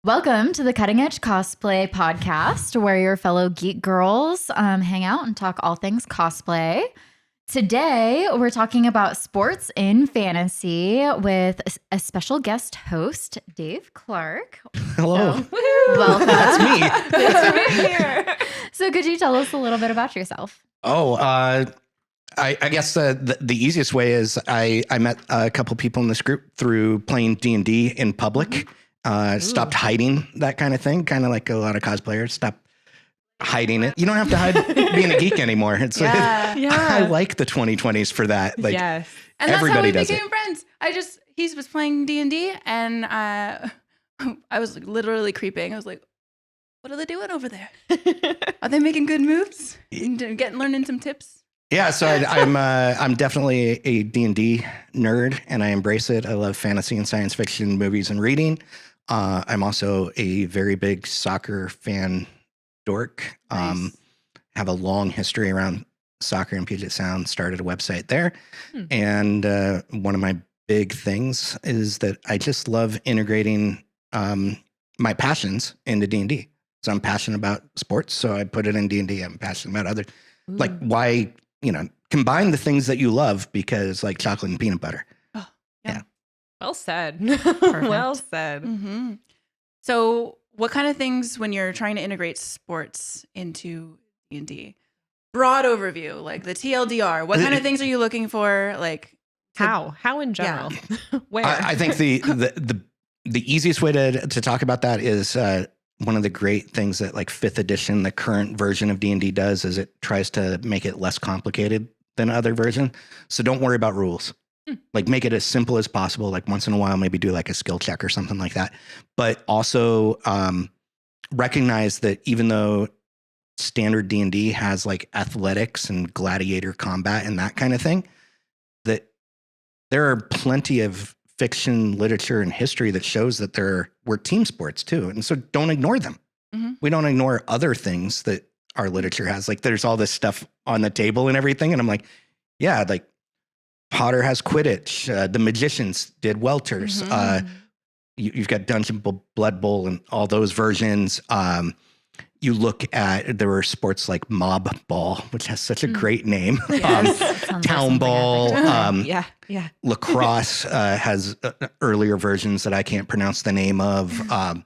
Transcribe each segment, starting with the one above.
Welcome to the Cutting Edge Cosplay podcast, where your fellow geek girls hang out and talk all things cosplay. Today, we're talking about sports in fantasy with a special guest host, Dave Clark. Hello. So, welcome. That's me. Thanks for being here. So could you tell us a little bit about yourself? I guess the easiest way is I met a couple people in this group through playing D&D in public. Stopped hiding that kind of thing, kind of like a lot of cosplayers. Stop hiding it. You don't have to hide being a geek anymore. It's I like the 2020s for that. Like, yes. And that's how we does became friends. He was playing D&D and I was like literally creeping. I was like, what are they doing over there? Are they making good moves? Learning some tips? Yeah, so I'm definitely a D&D nerd, and I embrace it. I love fantasy and science fiction movies and reading. I'm also a very big soccer fan dork. Nice. Have a long history around soccer in Puget Sound. Started a website there, and one of my big things is that I just love integrating my passions into D&D. So I'm passionate about sports, so I put it in D&D. I'm passionate about other, like why. Combine the things that you love, because like chocolate and peanut butter. Oh, yeah. Well said. Well said. Mm-hmm. So what kind of things when you're trying to integrate sports into D&D? Broad overview, like the TLDR. What kind of things are you looking for? Like How in general? Where? I think the easiest way to talk about that is one of the great things that like 5th edition, the current version of D&D does, is it tries to make it less complicated than other version. So don't worry about rules. Like make it as simple as possible. Like once in a while, maybe do like a skill check or something like that. But also recognize that even though standard D&D has like athletics and gladiator combat and that kind of thing, that there are plenty of fiction, literature, and history that shows that we're team sports too. And so don't ignore them. Mm-hmm. We don't ignore other things that our literature has. Like there's all this stuff on the table and everything. And I'm like, yeah, like Potter has Quidditch. The Magicians did Welters. Mm-hmm. You've got Dungeon Blood Bowl and all those versions. You look at, there were sports like Mob Ball, which has such a great name. Yes. Town Ball. Yeah. Lacrosse has earlier versions that I can't pronounce the name of.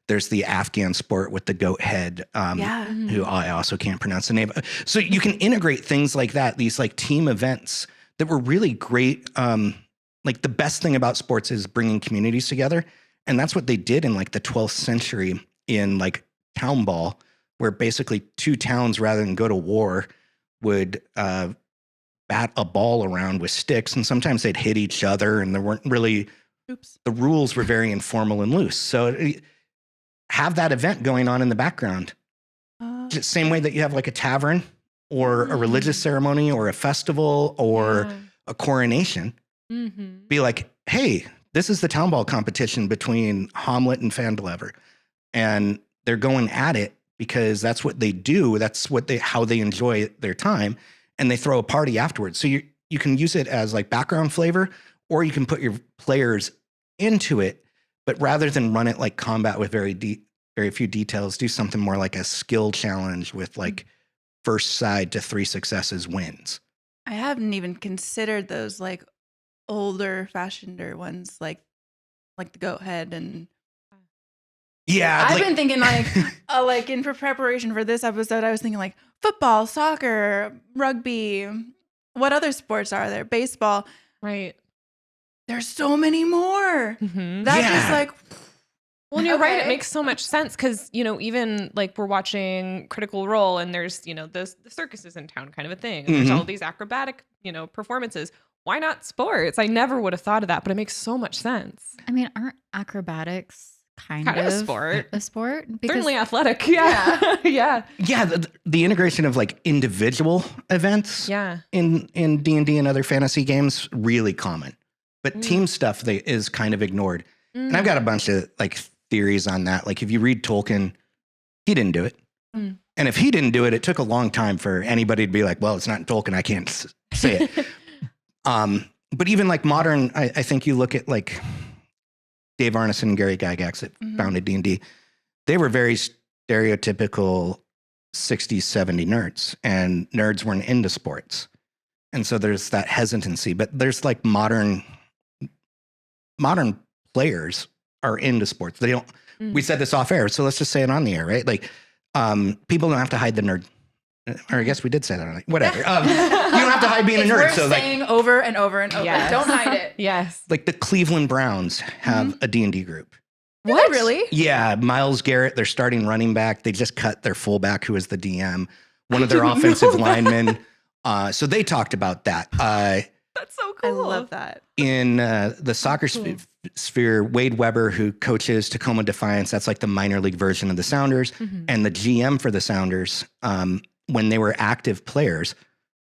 There's the Afghan sport with the goat head, who I also can't pronounce the name of. So you can integrate things like that, these like team events that were really great. Like the best thing about sports is bringing communities together. And that's what they did in like the 12th century in like Town Ball, where basically 2 towns, rather than go to war, would bat a ball around with sticks, and sometimes they'd hit each other, and there weren't really the rules were very informal and loose. So have that event going on in the background, just same way that you have like a tavern or a religious ceremony or a festival or a coronation. Be like, hey, this is the Town Ball competition between Hamlet and Fandlever, and they're going at it because that's what they do. That's how they enjoy their time. And they throw a party afterwards. So you can use it as like background flavor, or you can put your players into it, but rather than run it like combat with very few details, do something more like a skill challenge with like first side to 3 successes wins. I haven't even considered those like older fashioned ones, like the goat head and. Yeah, I've been thinking like in preparation for this episode, I was thinking like football, soccer, rugby. What other sports are there? Baseball. Right. There's so many more. That's just like. Well, and you're right. It makes so much sense because, even like we're watching Critical Role and there's, the circus is in town kind of a thing. And there's all these acrobatic, performances. Why not sports? I never would have thought of that, but it makes so much sense. I mean, aren't acrobatics kind of a sport? A sport? Because certainly athletic. Yeah. Yeah. The integration of like individual events in D&D and other fantasy games, really common. But team stuff is kind of ignored. And I've got a bunch of like theories on that. Like if you read Tolkien, he didn't do it. And if he didn't do it, it took a long time for anybody to be like, well, it's not in Tolkien, I can't say it. But even like modern, I think you look at like Dave Arneson and Gary Gygax that founded D&D. They were very stereotypical 60s, 70s nerds, and nerds weren't into sports. And so there's that hesitancy, but there's like modern players are into sports. They don't, we said this off air, so let's just say it on the air, right? Like, people don't have to hide the nerd. Or I guess we did say that. Whatever. You don't have to hide being a nerd. We're so saying over and over and over. Yes. Don't hide it. Yes. like the Cleveland Browns have a D&D group. What? Really? Yeah, Myles Garrett, their starting running back. They just cut their fullback, who was the DM. One of their offensive linemen. So they talked about that. That's so cool. I love that. In the soccer sphere, Wade Weber, who coaches Tacoma Defiance, that's like the minor league version of the Sounders, and the GM for the Sounders, when they were active players,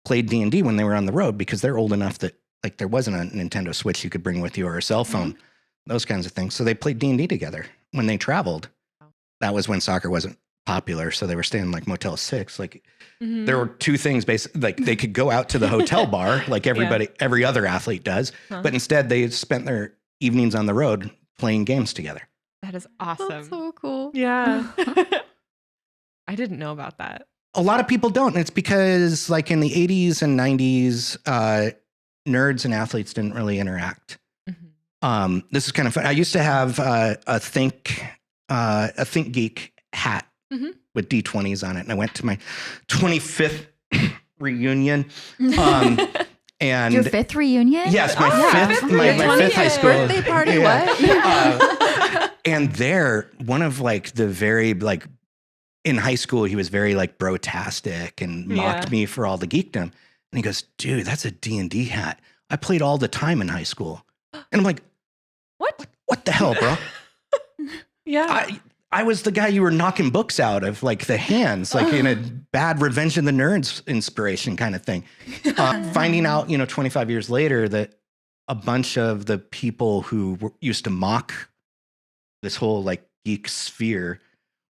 played D&D when they were on the road because they're old enough that like there wasn't a Nintendo Switch you could bring with you or a cell phone, those kinds of things. So they played D&D together when they traveled. That was when soccer wasn't popular, so they were staying like Motel 6. Like there were two things basically, like they could go out to the hotel bar like every other athlete does, but instead they spent their evenings on the road playing games together. That is awesome. That's so cool. Yeah. I didn't know about that. A lot of people don't. And it's because like in the 80s and 90s, nerds and athletes didn't really interact. This is kind of fun. I used to have a Think Geek hat with D20s on it. And I went to my 25th reunion. And Your 5th reunion? yes, my fifth high school birthday party. Yeah. And there, one of like the very like in high school, he was very like brotastic and mocked me for all the geekdom. And he goes, "Dude, that's a D&D hat. I played all the time in high school." And I'm like, What the hell, bro? Yeah. I was the guy you were knocking books out of, like the hands, like in a bad Revenge of the Nerds inspiration kind of thing. Finding out, 25 years later that a bunch of the people who used to mock this whole like geek sphere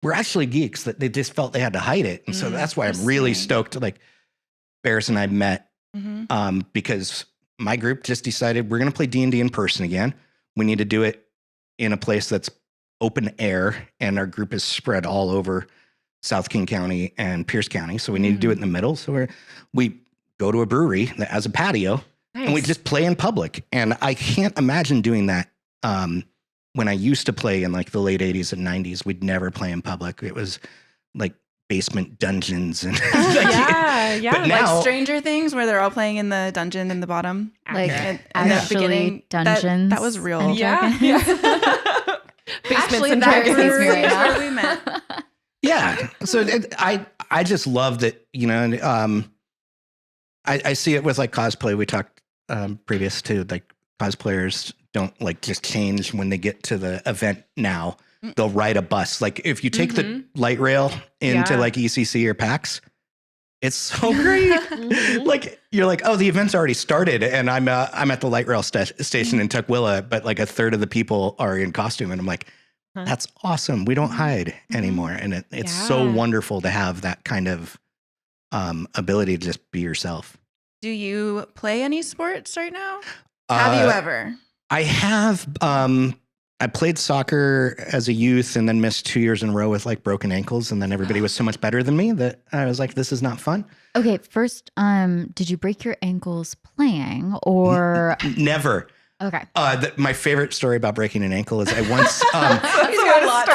were actually geeks, that they just felt they had to hide it. And so that's why I'm really stoked. Like Barris and I met because my group just decided we're going to play D&D in person again. We need to do it in a place that's open air, and our group is spread all over South King County and Pierce County. So we need to do it in the middle. So we go to a brewery that has a patio and we just play in public. And I can't imagine doing that. When I used to play in like the late 80s and 90s, we'd never play in public. It was like basement dungeons and yeah. But now, like Stranger Things, where they're all playing in the dungeon in the bottom. Like at the beginning, dungeons. that was real. Yeah. Basements Actually, and that dragons. brewery is where we met. yeah. So I just love that, I see it with like cosplay. We talked previous to like cosplayers don't like just change when they get to the event now. They'll ride a bus. Like if you take the light rail into like ECC or PAX, it's so great. Like you're like, oh, the event's already started, and I'm at the light rail station in Tukwila, but like a third of the people are in costume, and I'm like, that's awesome. We don't hide anymore, and it's so wonderful to have that kind of ability to just be yourself. Do you play any sports right now? Have you ever? I have. I played soccer as a youth and then missed 2 years in a row with like broken ankles. And then everybody was so much better than me that I was like, this is not fun. Okay, first, did you break your ankles playing or? Never. Okay. My favorite story about breaking an ankle is I once. He's got a lot.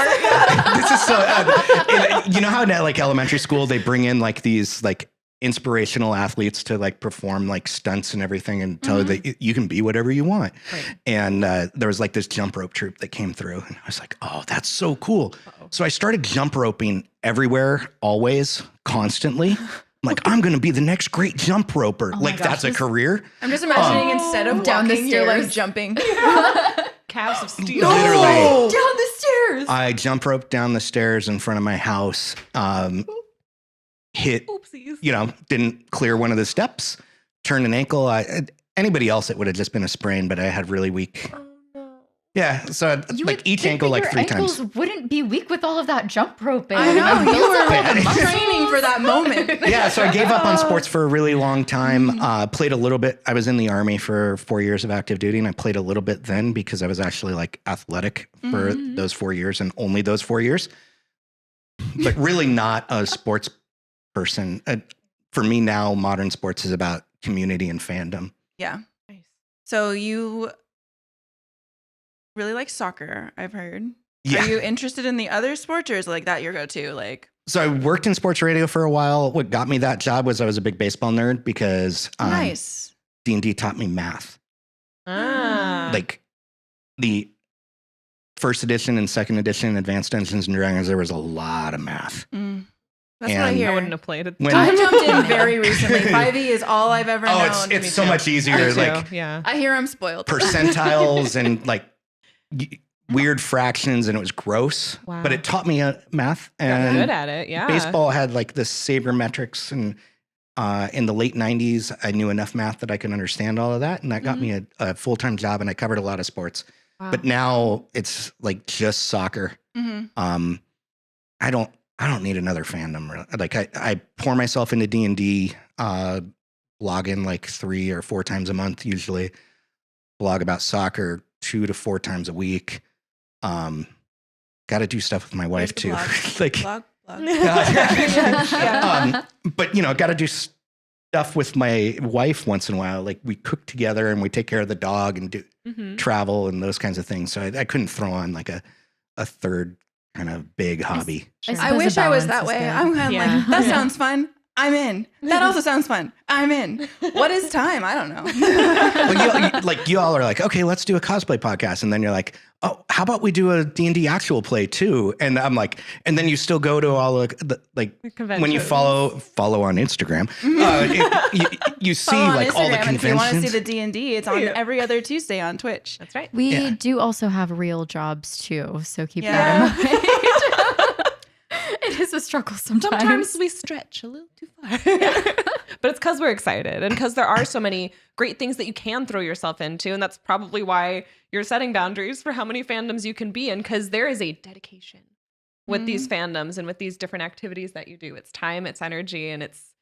This is so. You know how at like elementary school they bring in like these like inspirational athletes to like perform like stunts and everything and tell you that you can be whatever you want. Right. And there was like this jump rope troupe that came through, and I was like, oh, that's so cool. So I started jump roping everywhere, always, constantly. I'm like, I'm going to be the next great jump roper. That's a career. I'm just imagining instead of down the walking, you're like stairs. jumping. Calves of steel. Literally. Down the stairs. I jump roped down the stairs in front of my house. Hit, Oopsies. Didn't clear one of the steps, turned an ankle. Anybody else, it would have just been a sprain, but I had really weak. Oh, no. Yeah, so You like would each think ankle that like your 3 ankles times. wouldn't be weak with all of that jump roping. I know, Those you are all the were muscles. training for that moment. Yeah, so I gave up on sports for a really long time. Played a little bit. I was in the Army for 4 years of active duty, and I played a little bit then because I was actually like athletic for those 4 years and only those 4 years. But really not a sports person. For me now, modern sports is about community and fandom. Yeah. Nice. So you really like soccer, I've heard. Yeah. Are you interested in the other sports, or is like that your go-to? Like, So I worked in sports radio for a while. What got me that job was I was a big baseball nerd because nice. D&D taught me math. Like the first edition and second edition, Advanced Dungeons and Dragons, there was a lot of math. That's what I And hear. I wouldn't have played it. When- I jumped in very recently. 5e is all I've ever known. it's so much easier. Me too, Like yeah. I hear I'm spoiled. percentiles and like weird fractions, and it was gross. Wow. But it taught me math. Got And good at it, yeah. baseball had like the sabermetrics, and in the late 90s, I knew enough math that I could understand all of that. And that got me a full-time job, and I covered a lot of sports. Wow. But now it's like just soccer. I don't need another fandom. Really. Like I pour myself into D&D, log in like 3 or 4 times a month, usually blog about soccer 2 to 4 times a week. Got to do stuff with my wife too. Like, blog. but you know, got to do stuff with my wife once in a while. Like we cook together and we take care of the dog and do travel and those kinds of things. So I couldn't throw on like a third kind of big hobby. I wish I was that way. I'm kind of like, that sounds fun. I'm in. That also sounds fun. I'm in. What is time? I don't know. Well, you all are like, okay, let's do a cosplay podcast. And then you're like, oh, how about we do a D&D actual play too? And I'm like, and then you still go to all the when you follow on Instagram, you see Follow on like all the Instagram, and if you want to conventions. see the D&D, it's on every other Tuesday on Twitch. That's right. We do also have real jobs too, so keep Yeah. that in mind. It is a struggle sometimes. Sometimes we stretch a little too far. But it's because we're excited and because there are so many great things that you can throw yourself into. And that's probably why you're setting boundaries for how many fandoms you can be in, because there is a dedication with these fandoms and with these different activities that you do. It's time, it's energy, and it's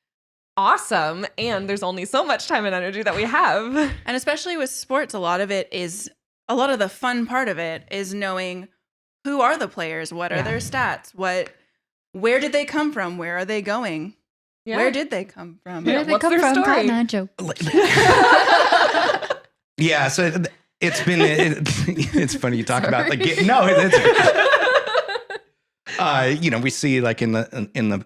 awesome. And there's only so much time and energy that we have. And especially with sports, a lot of the fun part of it is knowing who are the players, what are their stats, where did they come from, where are they going, where did they come from? Where did they what's come their from? story? Not a joke. Yeah, so it's been it's funny you talk about like you know, we see like in the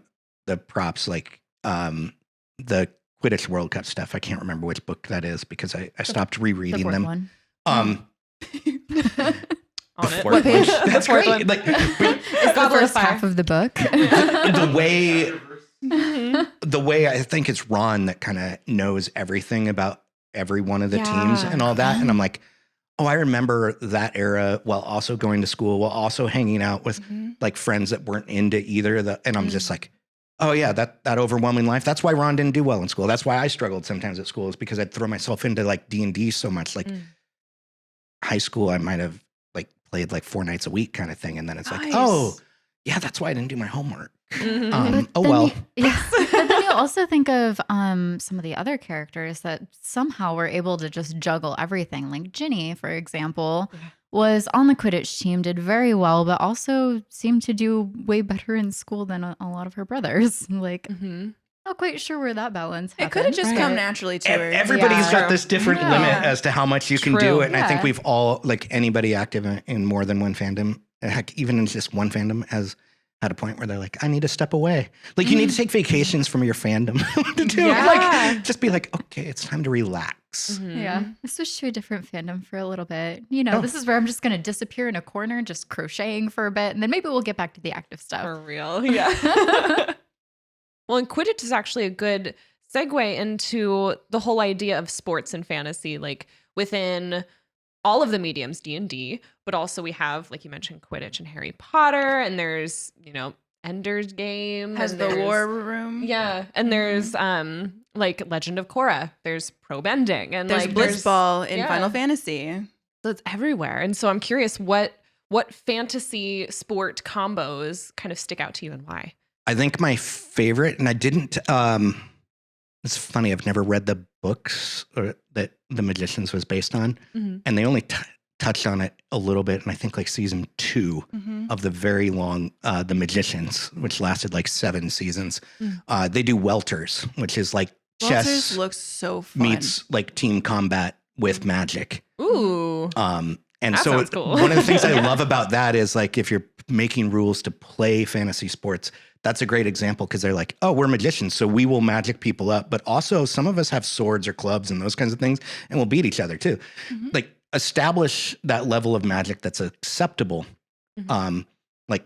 props like the Quidditch World Cup stuff. I can't remember which book that is because I stopped rereading The fourth them. one. On The it. fourth one. That's fourth great. one. Like It's the first half of the book. the way I think it's Ron that kind of knows everything about every one of the teams and all that. And I'm like, oh, I remember that era while also going to school, while also hanging out with like friends that weren't into either of the, and I'm just like, oh yeah, that overwhelming life. That's why Ron didn't do well in school. That's why I struggled sometimes at school, is because I'd throw myself into like D&D so much. Like high school, I might have like played like 4 nights a week kind of thing. And then it's like, oh yeah, that's why I didn't do my homework. Oh well. But then you also think of some of the other characters that somehow were able to just juggle everything. Like Ginny, for example, was on the Quidditch team, did very well, but also seemed to do way better in school than a lot of her brothers. Like, not quite sure where that balance happened. It could have just come naturally to her. Everybody's got this different limit as to how much you can do. And I think Yeah. we've all, like anybody active in more than one fandom, heck, even in just one fandom, has had a point where they're like, I need to step away. Like you need to take vacations from your fandom to do it. Like just be like, okay, it's time to relax. Yeah. I switched to a different fandom for a little bit. You know, this is where I'm just going to disappear in a corner, just crocheting for a bit. And then maybe we'll get back to the active stuff. For real. Yeah. Well, and Quidditch is actually a good segue into the whole idea of sports and fantasy, like within all of the mediums, D&D, but also we have, like you mentioned, Quidditch and Harry Potter, and there's, you know, Ender's Game. Has and the there's- war room. Yeah. And there's like Legend of Korra. There's pro bending. And There's like Blitzball in yeah. Final Fantasy. So it's everywhere. And so I'm curious what fantasy sport combos kind of stick out to you and why? I think my favorite, and I didn't, it's funny, I've never read the books that The Magicians was based on, and they only touched on it a little bit, and I think like season 2 of the very long The Magicians, which lasted like 7 seasons. They do welters, which is like Welters chess looks so fun. meets like team combat with magic. Ooh. And That so sounds cool. one of the things I love about that is like if you're making rules to play fantasy sports, that's a great example because they're like, oh, we're magicians, so we will magic people up. But also some of us have swords or clubs and those kinds of things, and we'll beat each other too. Like establish that level of magic that's acceptable. Like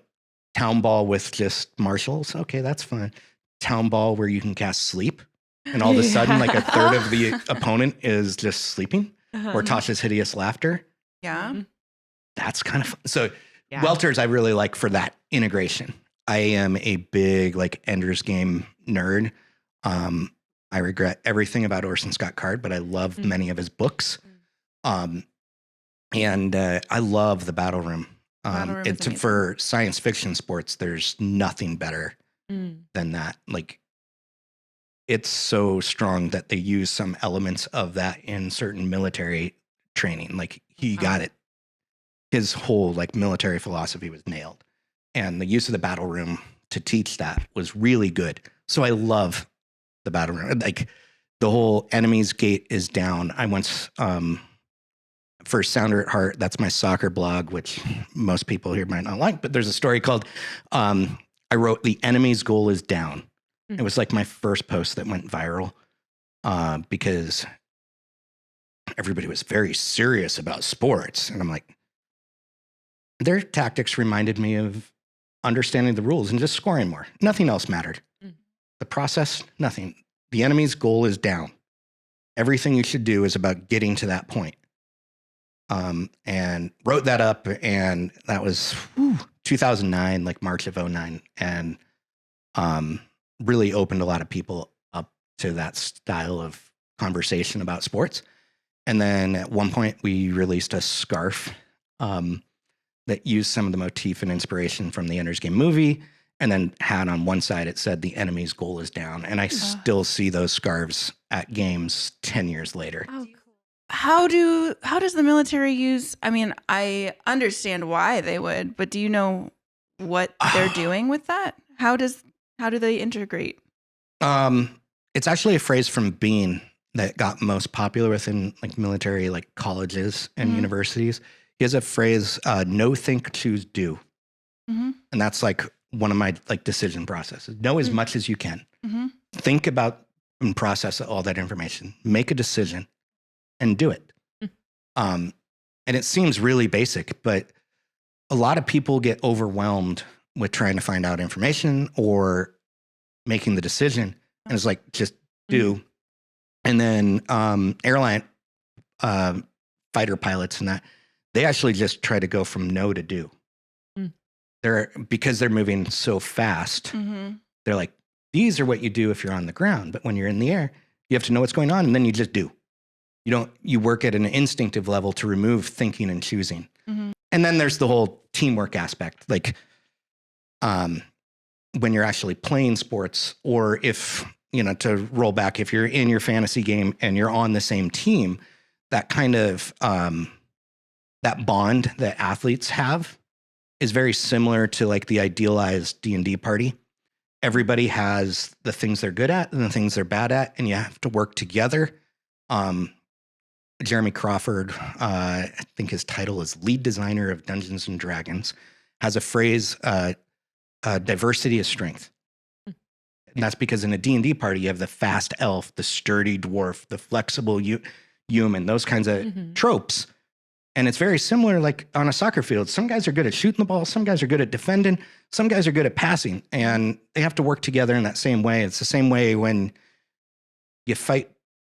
town ball with just marshals. Okay, that's fine. Town ball where you can cast sleep. And all of a sudden, like a third of the opponent is just sleeping. Or Tasha's hideous laughter. Yeah. That's kind of fun. So welters I really like for that integration. I am a big like Ender's Game nerd. I regret everything about Orson Scott Card, but I love many of his books. And I love the battle room. For science fiction sports, there's nothing better than that. Like it's so strong that they use some elements of that in certain military training. Like he got it. His whole like military philosophy was nailed. And the use of the battle room to teach that was really good. So I love the battle room. Like the whole enemy's gate is down. I once, for Sounder at Heart, that's my soccer blog, which most people here might not like, but there's a story called, I wrote The Enemy's Goal is Down. It was like my first post that went viral because everybody was very serious about sports. And I'm like, their tactics reminded me of understanding the rules and just scoring more. Nothing else mattered. The process, nothing. The enemy's goal is down. Everything you should do is about getting to that point. And wrote that up, and that was 2009, like March of 2009. And really opened a lot of people up to that style of conversation about sports. And then at one point we released a scarf that used some of the motif and inspiration from the Ender's Game movie, and then had on one side, it said the enemy's goal is down. And I still see those scarves at games 10 years later. Oh, cool. How does the military use, I mean, I understand why they would, but do you know what they're doing with that? How do they integrate? It's actually a phrase from Bean that got most popular within like military, like colleges and universities. He has a phrase, know, think, choose, do. And that's like one of my like decision processes. Know as much as you can. Think about and process all that information. Make a decision and do it. And it seems really basic, but a lot of people get overwhelmed with trying to find out information or making the decision. And it's like, just do. And then airline fighter pilots and that, they actually just try to go from no to do. Because they're moving so fast, they're like, these are what you do if you're on the ground. But when you're in the air, you have to know what's going on, and then you just do. You work at an instinctive level to remove thinking and choosing. And then there's the whole teamwork aspect. Like when you're actually playing sports, or if, to roll back, if you're in your fantasy game and you're on the same team, that kind of, that bond that athletes have is very similar to like the idealized D&D party. Everybody has the things they're good at and the things they're bad at, and you have to work together. Jeremy Crawford, I think his title is lead designer of Dungeons and Dragons, has a phrase, diversity is strength. And that's because in a D&D party, you have the fast elf, the sturdy dwarf, the flexible human, those kinds of tropes. And it's very similar, like on a soccer field. Some guys are good at shooting the ball. Some guys are good at defending. Some guys are good at passing. And they have to work together in that same way. It's the same way when you fight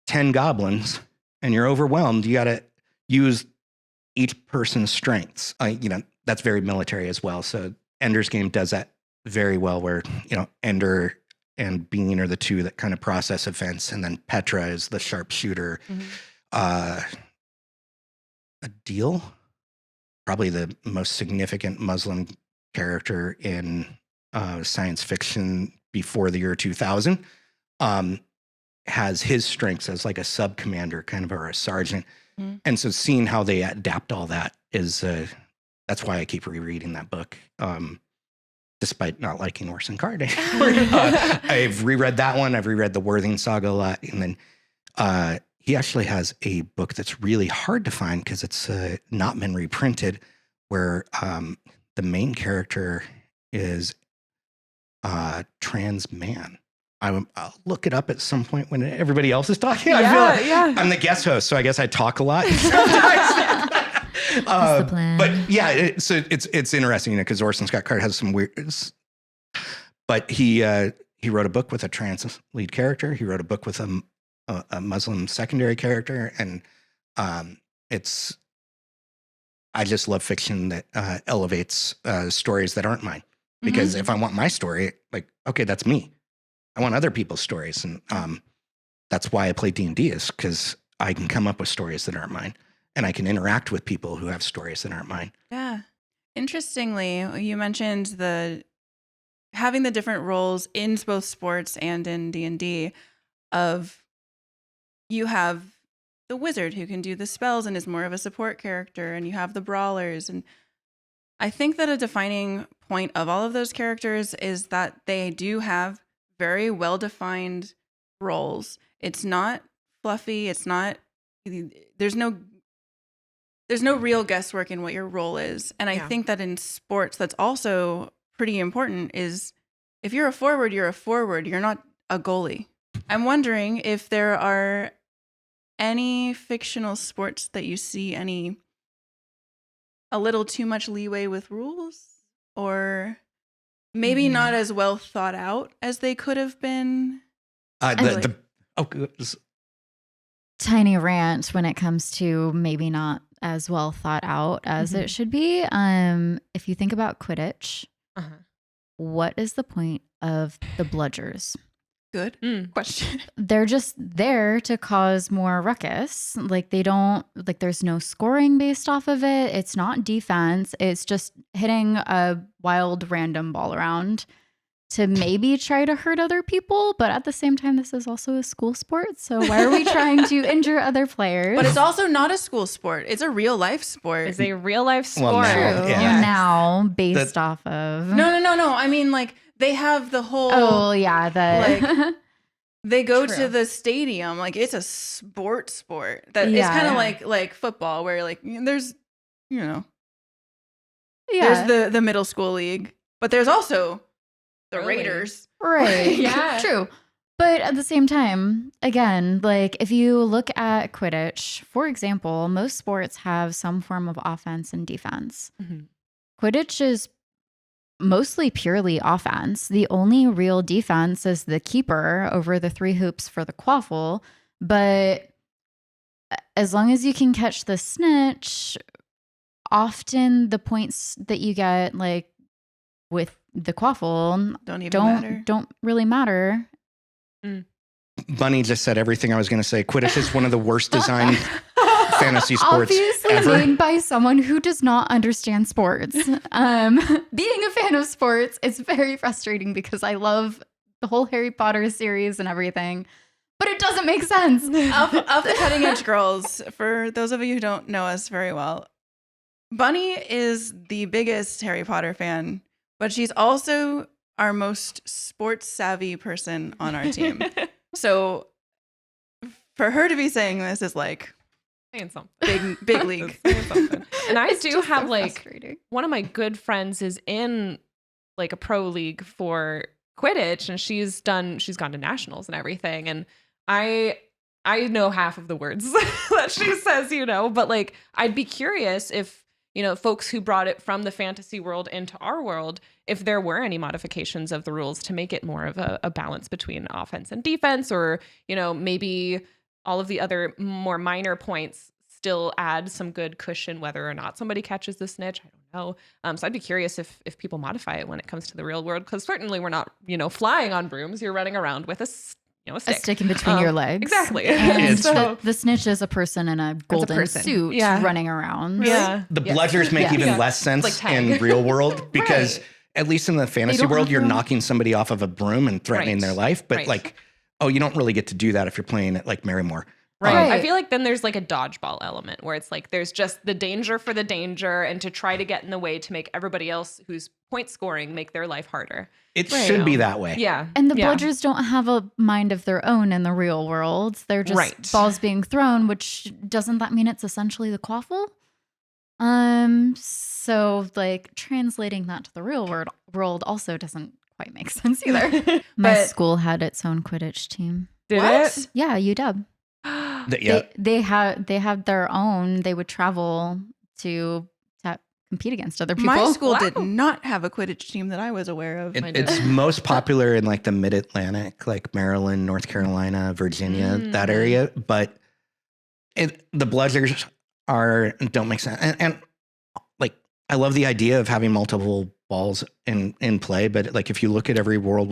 10 goblins and you're overwhelmed. You got to use each person's strengths. That's very military as well. So Ender's Game does that very well, where, Ender and Bean are the two that kind of process events. And then Petra is the sharpshooter. Adil, probably the most significant Muslim character in science fiction before the year 2000, has his strengths as like a sub commander, kind of, or a sergeant. Mm-hmm. And so seeing how they adapt all that is, that's why I keep rereading that book. Despite not liking Orson Card. I've reread that one. I've reread the Worthing Saga a lot. And then he actually has a book that's really hard to find because it's not been reprinted, where the main character is trans man. I'll look it up at some point when everybody else is talking. Yeah, I feel like yeah. I'm the guest host, so I guess I talk a lot. The plan. But yeah, so it's interesting, because Orson Scott Card has some weird. But he wrote a book with a trans lead character. He wrote a book with a Muslim secondary character, and I just love fiction that elevates stories that aren't mine. Because if I want my story, like, okay, that's me. I want other people's stories, and that's why I play D&D, is because I can come up with stories that aren't mine. And I can interact with people who have stories that aren't mine. Yeah. Interestingly, you mentioned having the different roles in both sports and in D&D. You have the wizard who can do the spells and is more of a support character, and you have the brawlers. And I think that a defining point of all of those characters is that they do have very well-defined roles. It's not fluffy. There's no real guesswork in what your role is. And I think that in sports, that's also pretty important, is if you're a forward, you're a forward. You're not a goalie. I'm wondering if there are any fictional sports that you see a little too much leeway with rules, or maybe not as well thought out as they could have been. Tiny rant when it comes to maybe not as well thought out as it should be. If you think about Quidditch, what is the point of the bludgers? Good question. They're just there to cause more ruckus. Like, there's no scoring based off of it. It's not defense. It's just hitting a wild random ball around to maybe try to hurt other people. But at the same time, this is also a school sport. So why are we trying to injure other players? But it's also not a school sport. It's a real life sport. It's a real life sport. Well, now based off of. No. I mean, like, they have the whole. Oh, yeah. They go to the stadium. Like, it's a sport. That it's kind of like football, where, like, there's, there's the middle school league, but there's also the Raiders. Right. Yeah. True. But at the same time, again, like, if you look at Quidditch, for example, most sports have some form of offense and defense. Quidditch is mostly purely offense. The only real defense is the keeper over the 3 hoops for the quaffle. But as long as you can catch the snitch, often the points that you get, like, with the quaffle don't really matter. Bunny just said everything I was going to say. Quidditch is one of the worst designed fantasy sports obviously ever. made by someone who does not understand sports. Being a fan of sports, it's very frustrating because I love the whole Harry Potter series and everything, but it doesn't make sense. Of the Cutting Edge Girls, for those of you who don't know us very well, Bunny is the biggest Harry Potter fan, but she's also our most sports savvy person on our team. So for her to be saying this is like saying something. Big league. And I do have, like, one of my good friends is in, like, a pro league for Quidditch, and she's gone to nationals and everything. And I know half of the words that she says, but, like, I'd be curious if, folks who brought it from the fantasy world into our world, if there were any modifications of the rules to make it more of a balance between offense and defense, or, maybe all of the other more minor points still add some good cushion, whether or not somebody catches the snitch. I don't know. So I'd be curious if people modify it when it comes to the real world, because certainly we're not, flying on brooms. You're running around with a a stick. A stick in between your legs. Exactly. And So- the snitch is a person in a golden person. suit Yeah. running around. Yeah. The bludgers make Yeah. even Yeah. less sense Like tag. in real world because Right. at least in the fantasy don't world, have you're their own- knocking somebody off of a broom and threatening Right. their life. But Right. like, you don't really get to do that if you're playing it like Marymore. Right. Right. I feel like then there's like a dodgeball element where it's like there's just the danger for the danger and to try to get in the way to make everybody else who's point scoring make their life harder. It Right. should be that way. Yeah. And the yeah. bludgers don't have a mind of their own in the real world. They're just Right. balls being thrown, which doesn't that mean it's essentially the quaffle? So like translating that to the real world also doesn't quite make sense either. My But- school had its own Quidditch team. Did What? it? Yeah, UW. Yeah. They had their own. They would travel to compete against other people. My school Wow. did not have a Quidditch team that I was aware of. It's most popular in like the mid-Atlantic, like Maryland, North Carolina, Virginia, that area. But the bludgers don't make sense. And like, I love the idea of having multiple balls in play. But like, if you look at every real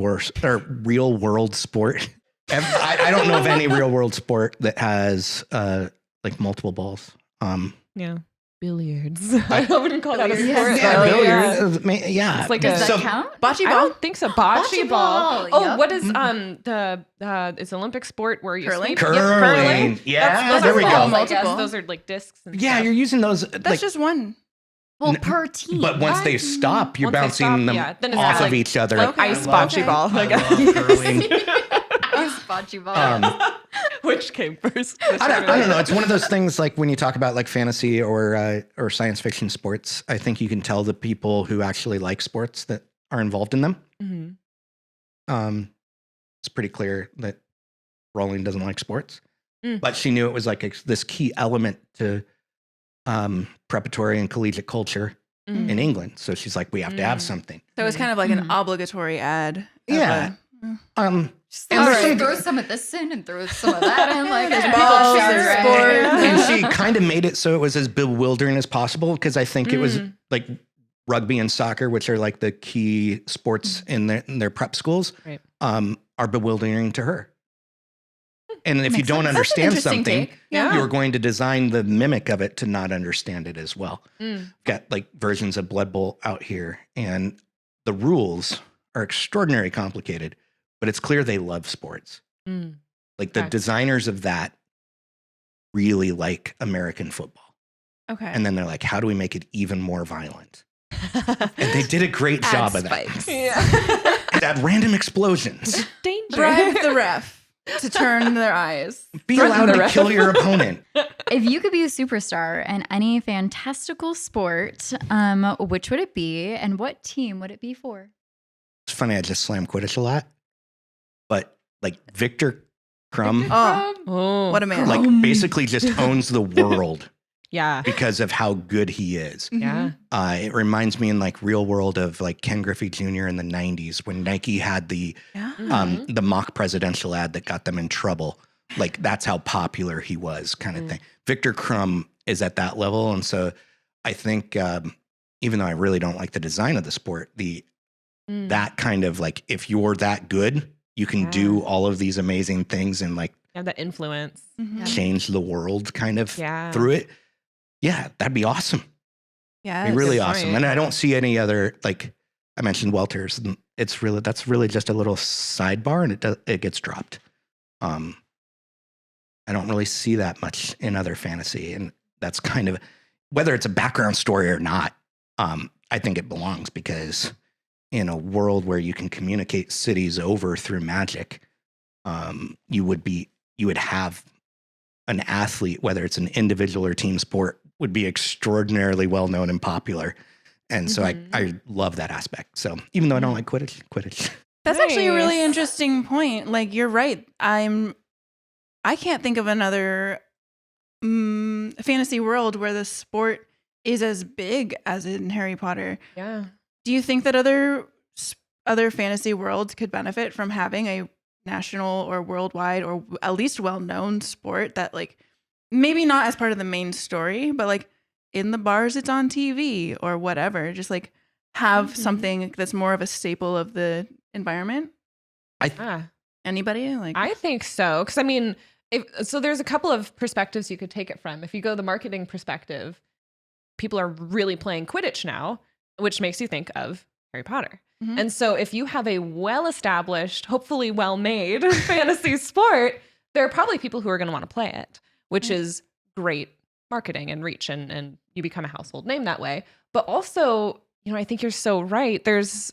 world sport, I don't know of any real world sport that has like multiple balls. Yeah. Billiards. I wouldn't call that a Billiards. sport. Yeah, though. billiards. Yeah. It's like Does a- that count? Bocce I ball? don't think so. Bocce ball. ball, Oh, yep. what is it's Olympic sport where you Curling? sweep? Curling. That's- Yeah, those there are we balls, go. I guess. Multiple. Those are like discs. And Yeah, stuff. you're using those. That's like, just one. Well, per team. but once they stop, you're Once they bouncing stop, them yeah, then it's off kinda of like each other. Okay. ice Well, bocce okay. ball. I I guess. love curling. Bocce ball. Which came first? I don't know. It's one of those things like when you talk about like fantasy or science fiction sports, I think you can tell the people who actually like sports that are involved in them. Mhm. It's pretty clear that Rowling doesn't like sports, Mm. but she knew it was like this key element to preparatory and collegiate culture Mhm. in England. So she's like, we have to have Mm. something. So it was kind of like an Mhm. obligatory ad. of Yeah. And All there's right, some- throw some of this in and throw some of that in. Like There's yeah. balls, Sure, there's right. sports. and she kind of made it so it was as bewildering as possible because I think it was like rugby and soccer, which are like the key sports in their prep schools, Right. are bewildering to her. And if you Makes don't sense. That's an understand interesting something, take. Yeah. you're going to design the mimic of it to not understand it as well. Mm. Got like versions of Blood Bowl out here, and the rules are extraordinarily complicated, but it's clear they love sports. Mm. Like the Okay. designers of that really like American football. Okay. And then they're like, how do we make it even more violent? And they did a great job of that. spikes. Yeah. Add random explosions. Danger. Bribe the ref to turn their eyes. Be Threaten allowed the to ref. kill your opponent. If you could be a superstar in any fantastical sport, which would it be, and what team would it be for? It's funny, I just slam Quidditch a lot. But like Victor Crumb, Oh, Oh. what a man. like basically just owns the world Yeah. because of how good he is. Yeah. It reminds me in like real world of like Ken Griffey Jr. in the 90s when Nike had Yeah. the mock presidential ad that got them in trouble. Like that's how popular he was, kind of thing. Victor Crumb is at that level. And so I think even though I really don't like the design of the sport, that kind of like if you're that good, you can do all of these amazing things and like Have that influence. Mhm. change the world kind of Yeah. through it. Yeah, that'd be awesome. Yeah. Be really good awesome. point. And I don't see any other like I mentioned welters. And that's really just a little sidebar, and it gets dropped. I don't really see that much in other fantasy, and that's kind of whether it's a background story or not. I think it belongs because in a world where you can communicate cities over through magic, you would have an athlete, whether it's an individual or team sport, would be extraordinarily well known and popular. And so I love that aspect. So even though I don't like Quidditch. That's actually a really Nice. interesting point. Like you're right. I can't think of another fantasy world where the sport is as big as in Harry Potter. Yeah. Do you think that other fantasy worlds could benefit from having a national or worldwide or at least well-known sport that like maybe not as part of the main story, but like in the bars it's on TV or whatever, just like have something that's more of a staple of the environment? Ah. Anybody? Like, I think so. Because I mean, so there's a couple of perspectives you could take it from. If you go the marketing perspective, people are really playing Quidditch now, which makes you think of Harry Potter. Mhm. And so if you have a well-established, hopefully well-made fantasy sport, there are probably people who are going to want to play it, which is great marketing and reach, and you become a household name that way. But also, I think you're so right. There's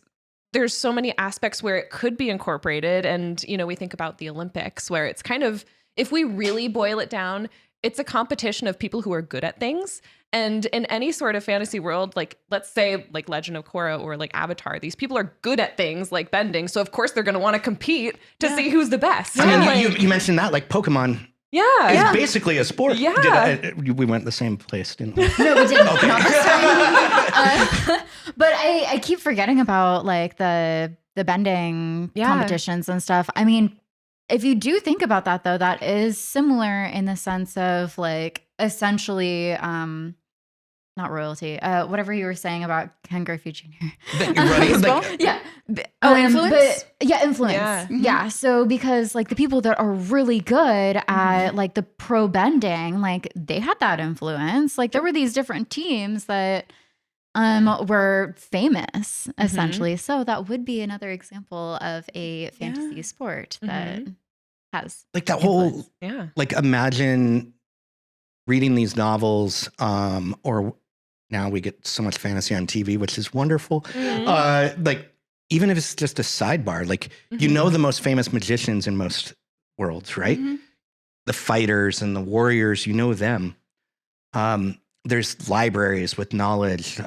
so many aspects where it could be incorporated. And, we think about the Olympics where it's kind of, if we really boil it down, it's a competition of people who are good at things. And in any sort of fantasy world, like let's say like Legend of Korra or like Avatar, these people are good at things like bending. So of course they're going to want to compete to see who's the best. I mean, you mentioned that, like Pokemon. Yeah. It's basically a sport. Yeah. We went the same place, didn't we? No, we didn't. Okay. Not this time. But I keep forgetting about like the bending competitions and stuff. I mean, if you do think about that, though, that is similar in the sense of like essentially, not royalty, whatever you were saying about Ken Griffey Jr. influence? Influence. Yeah. Yeah. So because like the people that are really good at like the pro bending, like they had that influence. Like there were these different teams that were famous essentially. So that would be another example of a fantasy sport that has like that influence. whole like imagine reading these novels or now we get so much fantasy on TV, which is wonderful. Like even if it's just a sidebar, like the most famous magicians in most worlds, right? The fighters and the warriors, them. There's libraries with knowledge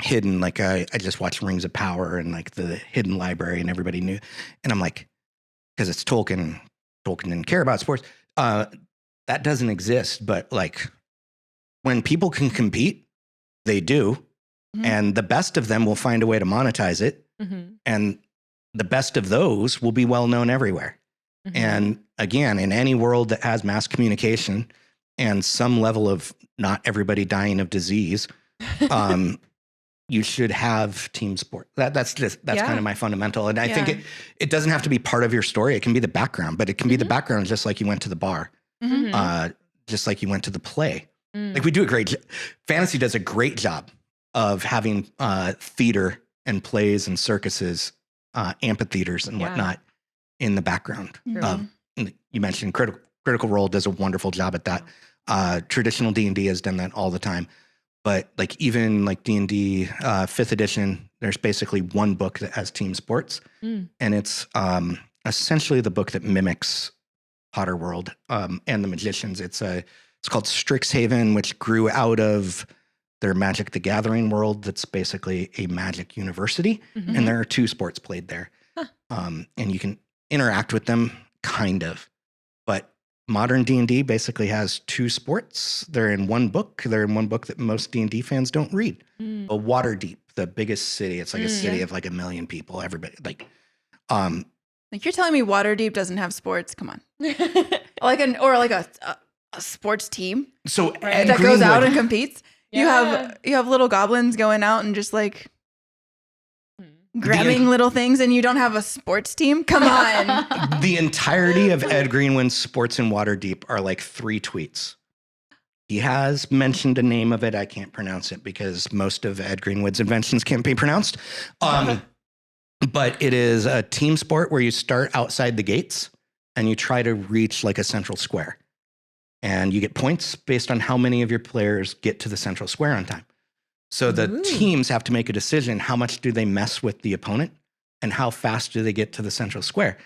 hidden. Like I just watched Rings of Power and like the hidden library, and everybody knew. And I'm like, because it's Tolkien didn't care about sports. That doesn't exist. But like when people can compete, they do. And the best of them will find a way to monetize it. And the best of those will be well known everywhere. And again, in any world that has mass communication and some level of not everybody dying of disease, you should have team sport. That's kind of my fundamental. And I think it doesn't have to be part of your story. It can be the background, but it can be the background just like you went to the bar, just like you went to the play. Like we do fantasy does a great job of having theater and plays and circuses, amphitheaters and whatnot in the background. You mentioned Critical Role does a wonderful job at that. Traditional D&D has done that all the time. But like even like D&D 5th edition, there's basically one book that has team sports. And it's essentially the book that mimics Potter World and the Magicians. It's called Strixhaven, which grew out of their Magic the Gathering world. That's basically a magic university. And there are 2 sports played there. And you can interact with them, kind of. But modern D&D basically has 2 sports. They're in one book. They're in one book that most D&D fans don't read. Waterdeep, the biggest city. It's like a city of like 1 million people. Everybody like you're telling me Waterdeep doesn't have sports? Come on, like a sports team. So that goes out and competes. You have little goblins going out and just like grabbing little things, and you don't have a sports team? Come on. The entirety of Ed Greenwood's sports in Waterdeep are like 3 tweets. He has mentioned a name of it. I can't pronounce it because most of Ed Greenwood's inventions can't be pronounced. But it is a team sport where you start outside the gates and you try to reach like a central square. And you get points based on how many of your players get to the central square on time. So the teams have to make a decision. How much do they mess with the opponent and how fast do they get to the central square?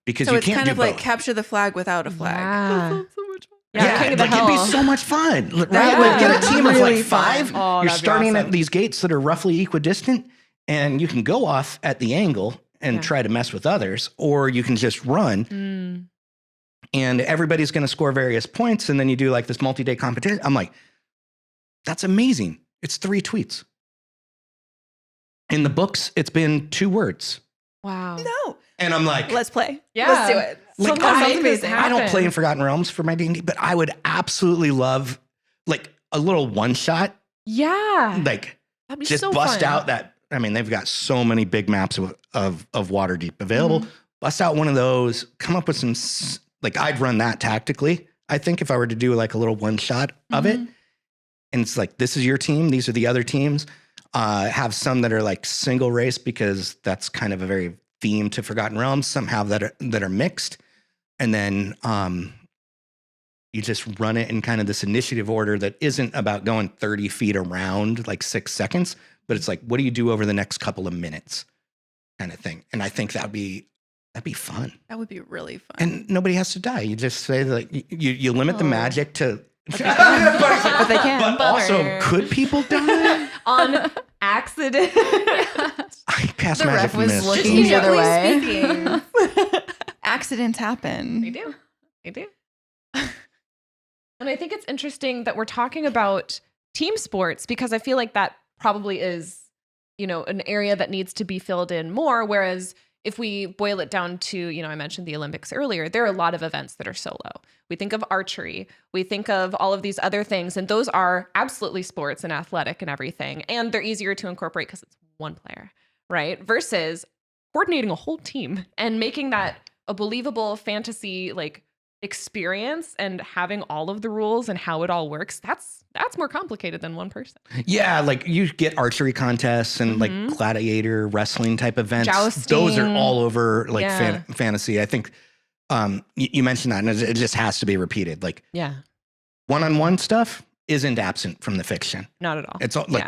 Because you can't do both. So it's kind of like capture the flag without a flag. Yeah. So much fun. Like it'd be so much fun, right? Like get a team of like 5. You're starting at these gates that are roughly equidistant, and you can go off at the angle and try to mess with others, or you can just run. And everybody's going to score various points, and then you do like this multi-day competition. I'm like, that's amazing. It's 3 tweets. In the books, it's been 2 words. Wow. No. And I'm like, let's play. Yeah. Let's do it. Like, I don't play in Forgotten Realms for my D&D, but I would absolutely love like a little one shot. Yeah. Like that'd be just so bust fun. out that. I mean, they've got so many big maps of Waterdeep available. bust out one of those, come up with some, like I'd run that tactically. I think if I were to do like a little one shot of it, and it's like, this is your team, these are the other teams. Have some that are like single race because that's kind of a very theme to Forgotten Realms. Some have that are mixed, and then you just run it in kind of this initiative order that isn't about going 30 feet around like 6 seconds, but it's like, what do you do over the next couple of minutes, kind of thing. And I think that'd be fun. That would be really fun. And nobody has to die. You just say like you limit the magic to. But they can. But also, could people die on accident? I cast The magic ref was miss. looking the other way. Speaking, accidents happen. They do. They do. And I think it's interesting that we're talking about team sports because I feel like that probably is, an area that needs to be filled in more. Whereas if we boil it down to, I mentioned the Olympics earlier, there are a lot of events that are solo. We think of archery, we think of all of these other things, and those are absolutely sports and athletic and everything. And they're easier to incorporate because it's one player, right? Versus coordinating a whole team and making that a believable fantasy experience and having all of the rules and how it all works. That's more complicated than one person. Yeah, like you get archery contests and like gladiator wrestling type events. Jousting. Those are all over like fantasy. I think you mentioned that, and it just has to be repeated. Like, one-on-one stuff isn't absent from the fiction. Not at all. It's all like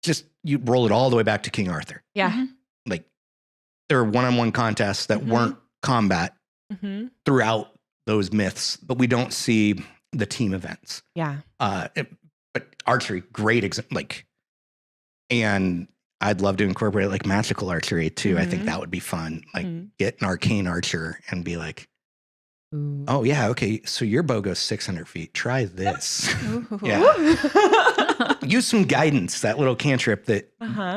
just you roll it all the way back to King Arthur. Yeah. Like there are one-on-one contests that weren't combat throughout those myths, but we don't see the team events. Yeah. But archery, great example. And I'd love to incorporate like magical archery too. I think that would be fun. Like get an arcane archer and be like, oh yeah, okay. So your bow goes 600 feet. Try this. Yeah. Use some guidance. That little cantrip that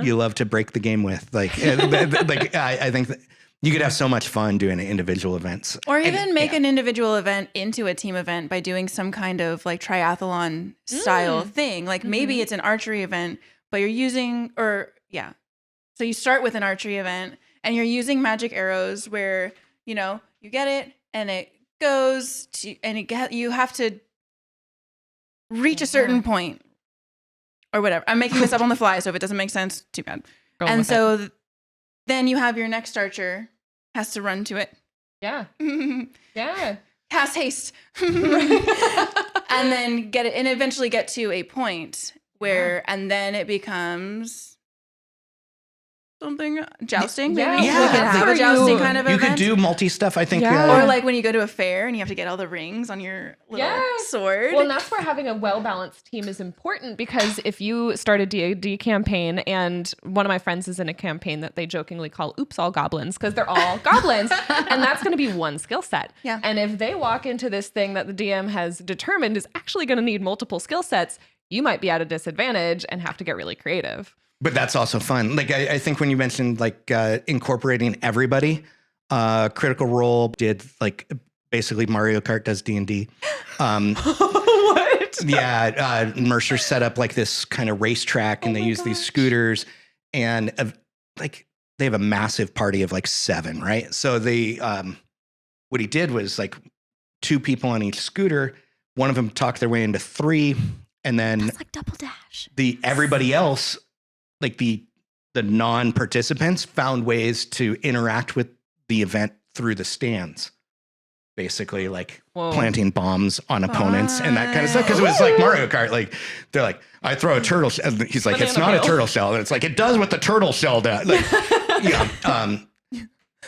you love to break the game with. I think that you could have so much fun doing individual events. Or even make an individual event into a team event by doing some kind of like triathlon style thing. Like maybe it's an archery event, but you're using, so you start with an archery event and you're using magic arrows where, you get it and it goes to, and you have to reach a certain point or whatever. I'm making this up on the fly, so if it doesn't make sense, too bad. And so then you have your next archer has to run to it. Yeah. Yeah. Cast haste. And then get it and eventually get to a point where, and then it becomes something jousting. Maybe we could have a jousting kind of event. You could do multi stuff, I think. Or like when you go to a fair and you have to get all the rings on your little sword. Well, and that's where having a well-balanced team is important because if you start a D&D campaign and one of my friends is in a campaign that they jokingly call Oops, All Goblins because they're all goblins and that's going to be one skill set. Yeah. And if they walk into this thing that the DM has determined is actually going to need multiple skill sets, you might be at a disadvantage and have to get really creative. But that's also fun. Like I think when you mentioned like incorporating everybody, Critical Role did like basically Mario Kart does D&D. What? Yeah, Mercer set up like this kind of racetrack, and they use these scooters, and like they have a massive party of like 7, right? So they what he did was like 2 people on each scooter. One of them talked their way into 3, and then That's like double dash. Everybody else. Like the non-participants found ways to interact with the event through the stands, basically like planting bombs on opponents and that kind of stuff. Because it was like Mario Kart. Like they're like, I throw a turtle shell. He's like, it's not a turtle shell. And it's like, it does what the turtle shell does. Like,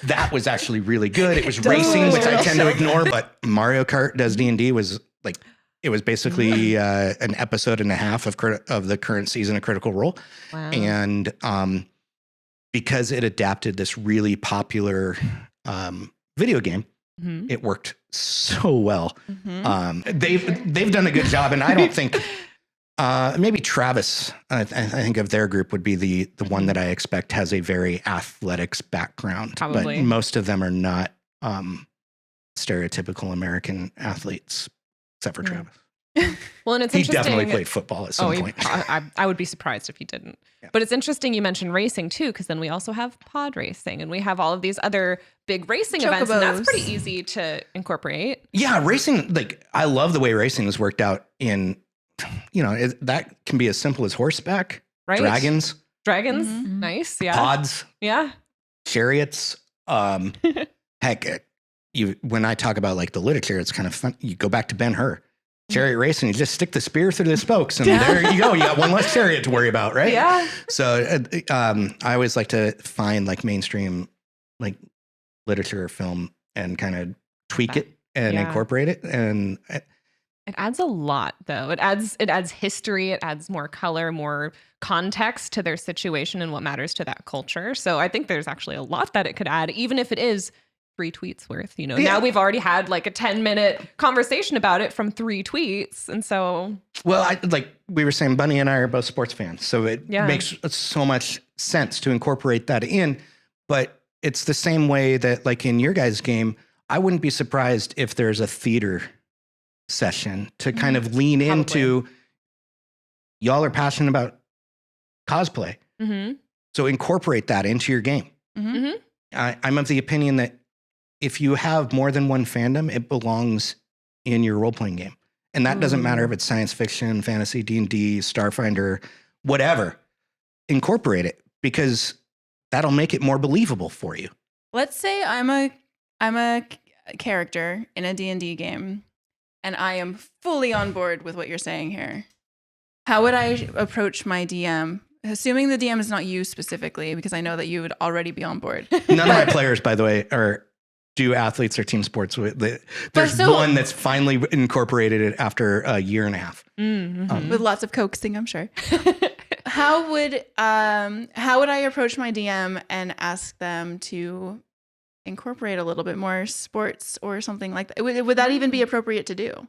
that was actually really good. It was racing, which I tend to ignore. But Mario Kart Does D&D was like, it was basically an episode and a half of the current season of Critical Role. Wow. And because it adapted this really popular video game, it worked so well. They've done a good job. And I don't think, maybe Travis, I think of their group would be the one that I expect has a very athletics background. Probably. But most of them are not stereotypical American athletes. Except for Travis. Well, and it's He interesting. definitely played football at some point. I would be surprised if he didn't. Yeah. But it's interesting you mentioned racing too, because then we also have pod racing and we have all of these other big racing events, and that's pretty easy to incorporate. Yeah, racing, like I love the way racing has worked out in, that can be as simple as horseback, Right? dragons, Mm-hmm. Nice. Yeah. pods, Yeah. chariots. Heck, when I talk about like the literature, it's kind of fun. You go back to Ben-Hur. Chariot racing, you just stick the spear through the spokes and there you go. You got one less chariot to worry about, right? Yeah. So I always like to find like mainstream like literature or film and kind of tweak it and incorporate it. And it adds a lot though. It adds history, it adds more color, more context to their situation and what matters to that culture. So I think there's actually a lot that it could add, even if it is 3 tweets worth, Now we've already had like a 10-minute conversation about it from 3 tweets. And so, well, like we were saying, Bunny and I are both sports fans. So it makes so much sense to incorporate that in, but it's the same way that like in your guys' game, I wouldn't be surprised if there's a theater session to kind of lean into, y'all are passionate about cosplay. Mm-hmm. So incorporate that into your game. Mm-hmm. I'm of the opinion that if you have more than one fandom, it belongs in your role-playing game. And that doesn't matter if it's science fiction, fantasy, D&D, Starfinder, whatever. Incorporate it because that'll make it more believable for you. Let's say I'm a character in a D&D game and I am fully on board with what you're saying here. How would I approach my DM? Assuming the DM is not you specifically, because I know that you would already be on board. None of my players, by the way, do athletes or team sports. There's one that's finally incorporated it after a year and a half. Mm-hmm. With lots of coaxing, I'm sure. How would I approach my DM and ask them to incorporate a little bit more sports or something like that? Would that even be appropriate to do?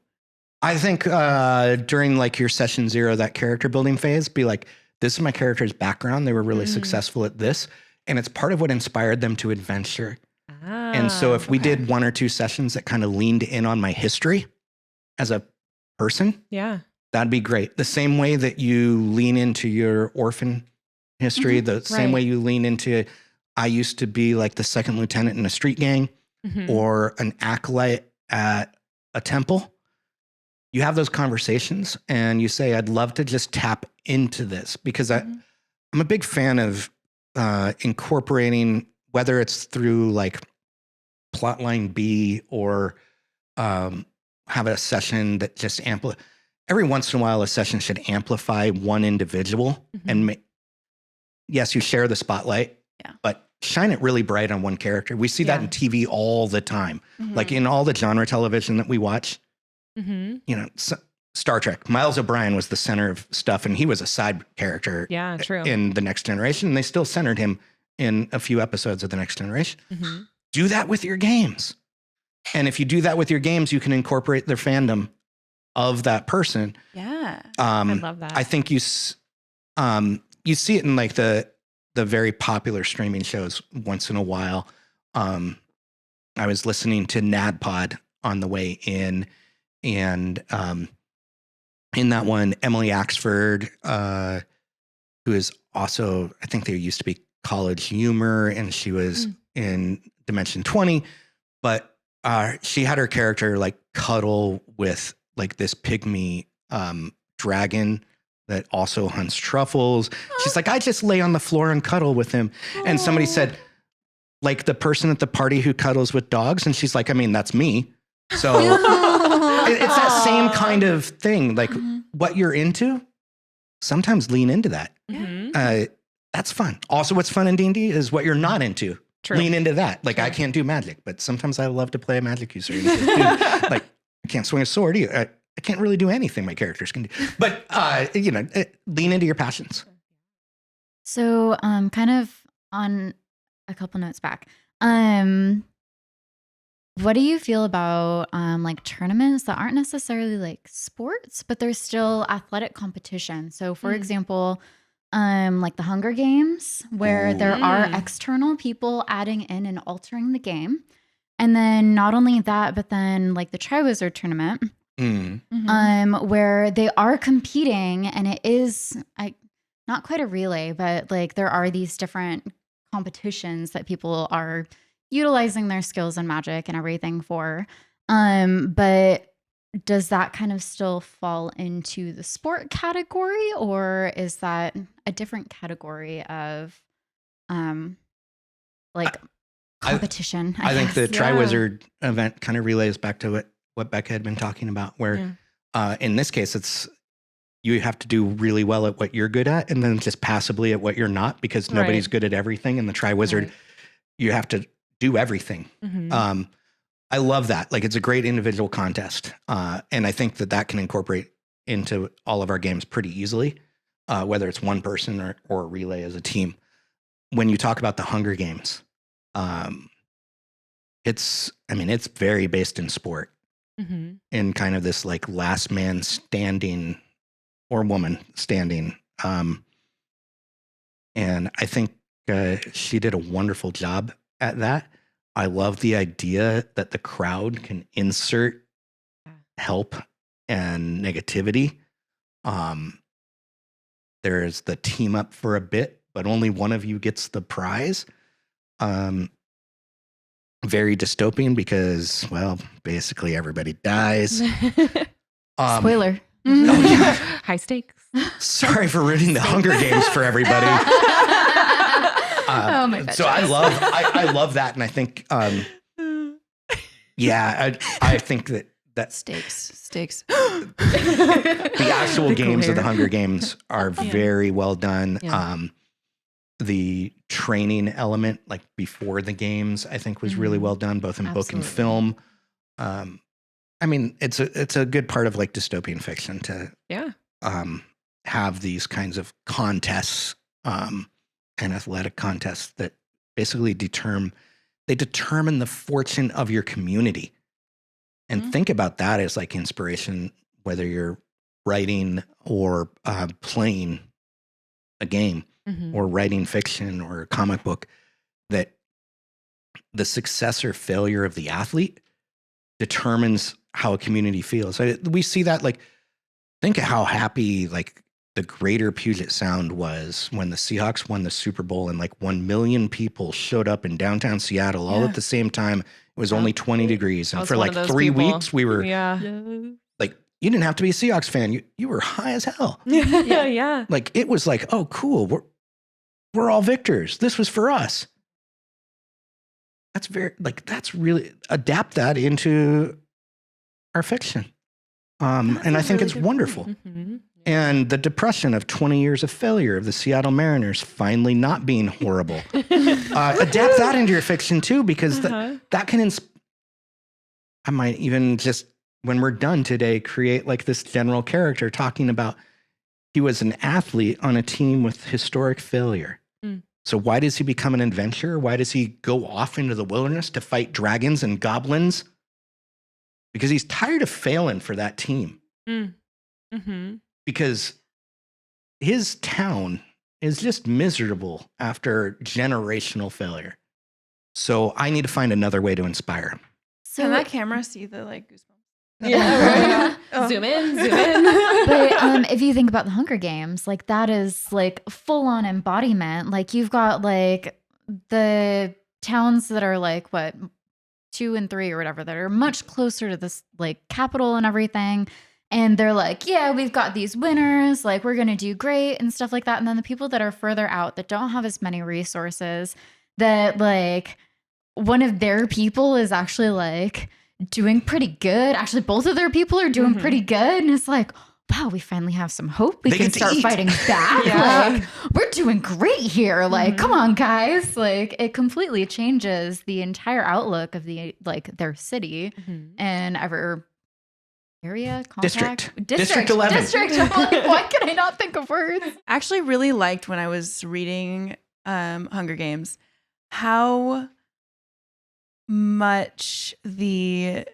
I think during like your session 0, that character building phase, be like, this is my character's background. They were really successful at this. And it's part of what inspired them to adventure. And so if we did 1 or 2 sessions that kind of leaned in on my history as a person, that'd be great. The same way that you lean into your orphan history, the same way you lean into, I used to be like the second lieutenant in a street gang or an acolyte at a temple. You have those conversations and you say, I'd love to just tap into this because I'm a big fan of incorporating, whether it's through like plotline B or have a session that just every once in a while, a session should amplify one individual and yes, you share the spotlight, but shine it really bright on one character. We see that in TV all the time, like in all the genre television that we watch. Star Trek, Miles O'Brien was the center of stuff and he was a side character in The Next Generation. And they still centered him in a few episodes of The Next Generation. Do that with your games. And if you do that with your games, you can incorporate their fandom of that person. Yeah. I love that. I think you see it in like the very popular streaming shows once in a while. I was listening to NADPOD on the way in. And in that one, Emily Axford, who is also, I think there used to be College Humor, and she was in Dimension 20, but she had her character like cuddle with like this pygmy dragon that also hunts truffles. She's like, I just lay on the floor and cuddle with him. And somebody said, like the person at the party who cuddles with dogs. And she's like, I mean, that's me. So it's that same kind of thing. Like what you're into, sometimes lean into that. That's fun. Also, what's fun in D&D is what you're not into. True. Lean into that. Like I can't do magic, but sometimes I love to play a magic user. Like I can't swing a sword either. I can't really do anything my characters can do. But lean into your passions. So, kind of on a couple notes back. What do you feel about like tournaments that aren't necessarily like sports, but there's still athletic competition? So, for example, like the Hunger Games, where there are external people adding in and altering the game. And then not only that, but then like the Triwizard tournament, where they are competing, and it is not quite a relay, but like there are these different competitions that people are utilizing their skills and magic and everything for. But does that kind of still fall into the sport category, or is that a different category of like competition? I think the Triwizard event kind of relays back to what Becca had been talking about, where in this case, it's you have to do really well at what you're good at, and then just passably at what you're not, because nobody's good at everything. And the Triwizard, you have to do everything. I love that. Like, it's a great individual contest. And I think that can incorporate into all of our games pretty easily, whether it's one person or a relay as a team. When you talk about the Hunger Games, it's very based in sport, in kind of this like last man standing or woman standing. And I think she did a wonderful job at that. I love the idea that the crowd can insert help and negativity. There's the team up for a bit, but only one of you gets the prize. Very dystopian because, well, basically everybody dies. Spoiler. Oh, yeah. High stakes. Sorry for ruining the Hunger Games for everybody. Oh my god! So I love that, and I think, I think that Stakes. the actual games of the Hunger Games are very well done. Yeah. The training element, like before the games, I think was really well done, both in book and film. It's a good part of like dystopian fiction to have these kinds of contests and athletic contests that basically determine the fortune of your community. And think about that as like inspiration, whether you're writing or playing a game or writing fiction or a comic book, that the success or failure of the athlete determines how a community feels. We see that, like, think of how happy like the greater Puget Sound was when the Seahawks won the Super Bowl and like 1 million people showed up in downtown Seattle all at the same time. It was only 20 degrees. And for like 3 weeks, we were like, you didn't have to be a Seahawks fan. You were high as hell. Yeah. Like, it was like, oh, cool. We're all victors. This was for us. That's really adapt that into our fiction. And I think it's wonderful. And the depression of 20 years of failure of the Seattle Mariners finally not being horrible. Adapt that into your fiction too, because that can I might even just, when we're done today, create like this general character talking about he was an athlete on a team with historic failure. So why does he become an adventurer? Why does he go off into the wilderness to fight dragons and goblins? Because he's tired of failing for that team. Because his town is just miserable after generational failure. So I need to find another way to inspire him. So can that camera see the like goosebumps? Yeah, right. Zoom in. But if you think about the Hunger Games, like that is like full on embodiment. Like you've got like the towns that are like what 2 and 3 or whatever that are much closer to this like capital and everything. And they're like, yeah, we've got these winners, like we're going to do great and stuff like that. And then the people that are further out that don't have as many resources, that like one of their people is actually like doing pretty good. Actually, both of their people are doing pretty good. And it's like, wow, we finally have some hope. We can start fighting back. Like, we're doing great here. Like, come on, guys. Like, it completely changes the entire outlook of the like their city and area, District 11. District. I'm like, why can I not think of words? I actually really liked when I was reading Hunger Games how much the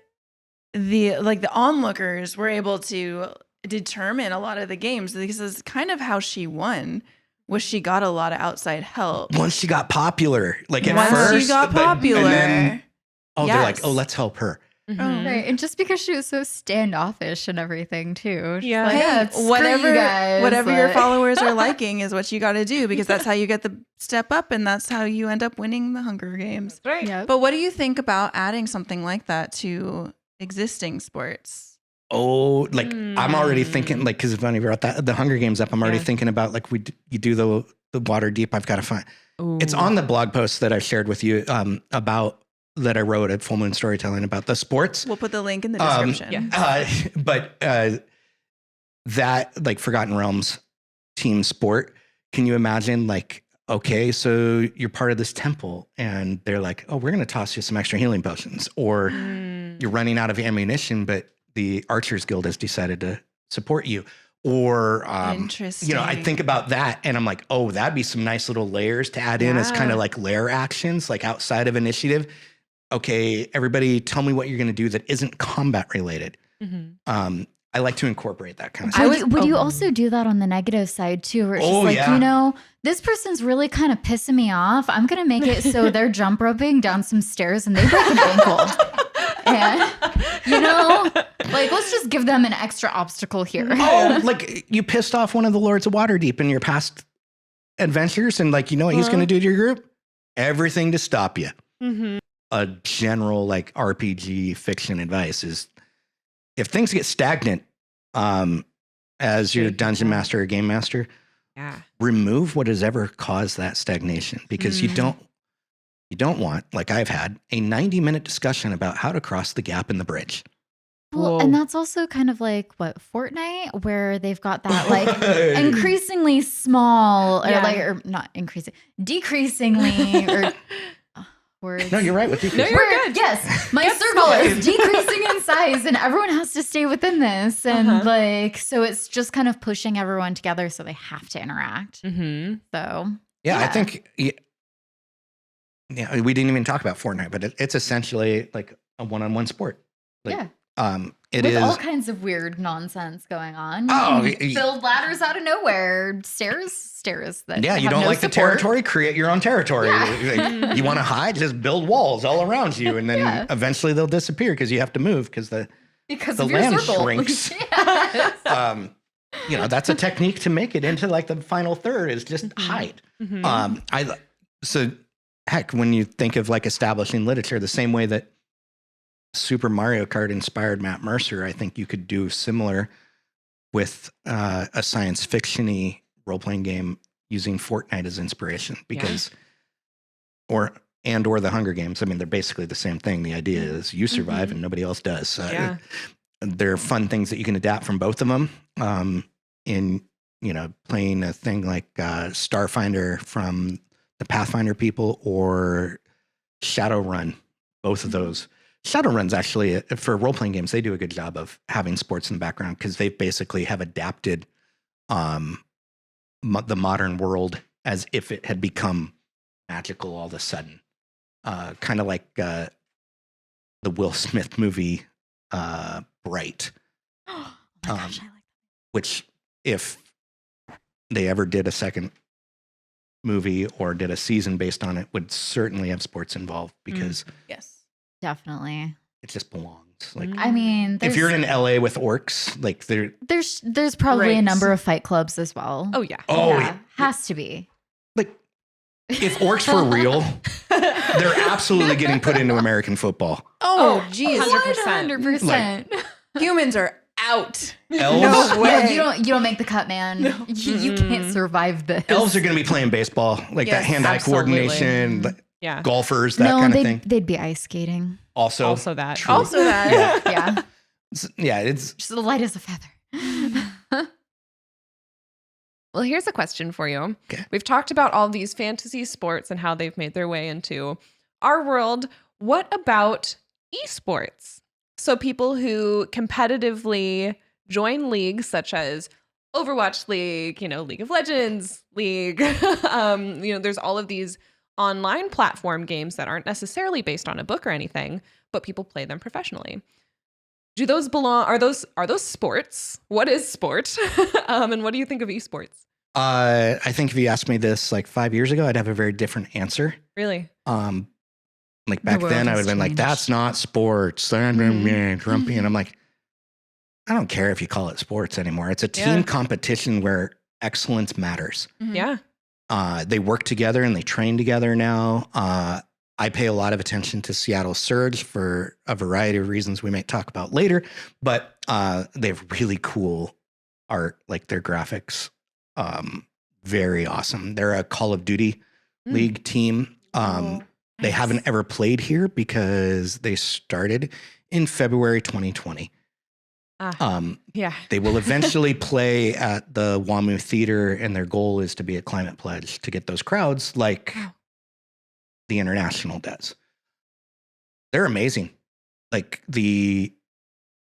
onlookers were able to determine a lot of the games. This is kind of how she won. Was she got a lot of outside help once she got popular? Like at once first, she got popular. They're like, oh, let's help her. Mhm. Right. And just because she was so standoffish and everything too. She's Yeah. like, Hey, screw you whatever guys, whatever your like- followers are liking is what you got to do, because that's how you get the step up, and that's how you end up winning the Hunger Games. Right. Yep. But what do you think about adding something like that to existing sports? Oh, like I'm already thinking, like, because when you brought the Hunger Games up, I'm already Yeah. thinking about like you do the water deep. I've got to find. It's on the blog post that I shared with you about that I wrote at Full Moon Storytelling about the sports. We'll put the link in the description. yeah. But that like Forgotten Realms team sport. Can you imagine like, okay, so you're part of this temple and they're like, oh, we're going to toss you some extra healing potions, or you're running out of ammunition, but the Archers Guild has decided to support you. Or, Interesting. you know, I think about that and I'm like, oh, that'd be some nice little layers to add in as kind of like layer actions, like outside of initiative. Okay, everybody tell me what you're going to do that isn't combat related. I like to incorporate that kind of stuff. Would you also do that on the negative side too? Where it's just like, yeah. you know, this person's really kind of pissing me off. I'm going to make it so they're jump roping down some stairs and they break an ankle. And, you know, like, let's just give them an extra obstacle here. Oh, like you pissed off one of the Lords of Waterdeep in your past adventures, and like, you know what he's going to do to your group? Everything to stop you. A general like RPG fiction advice is, if things get stagnant, as your dungeon master or game master, remove what has ever caused that stagnation, because you don't want, like I've had, a 90-minute discussion about how to cross the gap in the bridge. Well, and that's also kind of like what, Fortnite, where they've got that like increasingly small, or like, or not increasing, decreasingly, or words. No, you're right with you. No, you're good. Yes, my circle is decreasing in size, and everyone has to stay within this, and like, so it's just kind of pushing everyone together, so they have to interact. So I think. Yeah, we didn't even talk about Fortnite, but it's essentially like a one-on-one sport. Like, it with is all kinds of weird nonsense going on. Oh, build ladders out of nowhere, stairs that yeah, you have don't no like the support. territory, create your own territory. Yeah. Like, you want to hide, just build walls all around you, and then eventually they'll disappear because you have to move because the of your land circle. shrinks. Yes. You know, that's a technique to make it into like the final third is just hide. So heck, when you think of like establishing literature, the same way that Super Mario Kart inspired Matt Mercer, I think you could do similar with a science fiction-y role-playing game using Fortnite as inspiration, because or the Hunger Games. I mean, they're basically the same thing. The idea is you survive and nobody else does. There are fun things that you can adapt from both of them. In, you know, playing a thing like Starfinder from the Pathfinder people, or Shadowrun, both of those. Shadowrun's actually, for role-playing games, they do a good job of having sports in the background, because they basically have adapted the modern world as if it had become magical all of a sudden. Kind of like the Will Smith movie, Bright. Oh my gosh, I like Which, if they ever did a second movie or did a season based on it, would certainly have sports involved, because definitely. it just belongs. Like, I mean, if you're in LA with orcs, like there's probably a number of fight clubs as well. Oh yeah. Has to be. Like, if orcs were real, they're absolutely getting put into American football. Oh, geez. 100%. Humans are out. Elves, No way. You don't make the cut, man. You can't survive this. elves are going to be playing baseball, like that hand-eye absolutely. coordination, Yeah. golfers, that kind of thing. They'd be ice skating. Also that. true. Also that. Yeah. Yeah, it's Just light as a feather. Well, here's a question for you. Okay. We've talked about all these fantasy sports and how they've made their way into our world. What about esports? So people who competitively join leagues such as Overwatch League, League of Legends League. There's all of these online platform games that aren't necessarily based on a book or anything, but people play them professionally. Do those belong? Are those sports? What is sport? And what do you think of esports? I think if you asked me this like 5 years ago, I'd have a very different answer. Really? Like back world then, I would has have been like, changed. "That's not sports." Grumpy, and I'm like, I don't care if you call it sports anymore. It's a team competition where excellence matters. Yeah. They work together and they train together now. I pay a lot of attention to Seattle Surge for a variety of reasons we might talk about later, but they have really cool art, like their graphics, very awesome. They're a Call of Duty League team. They haven't ever played here because they started in February 2020. Yeah. They will eventually play at the WAMU Theater, and their goal is to be a climate pledge to get those crowds like the International does. They're amazing. Like you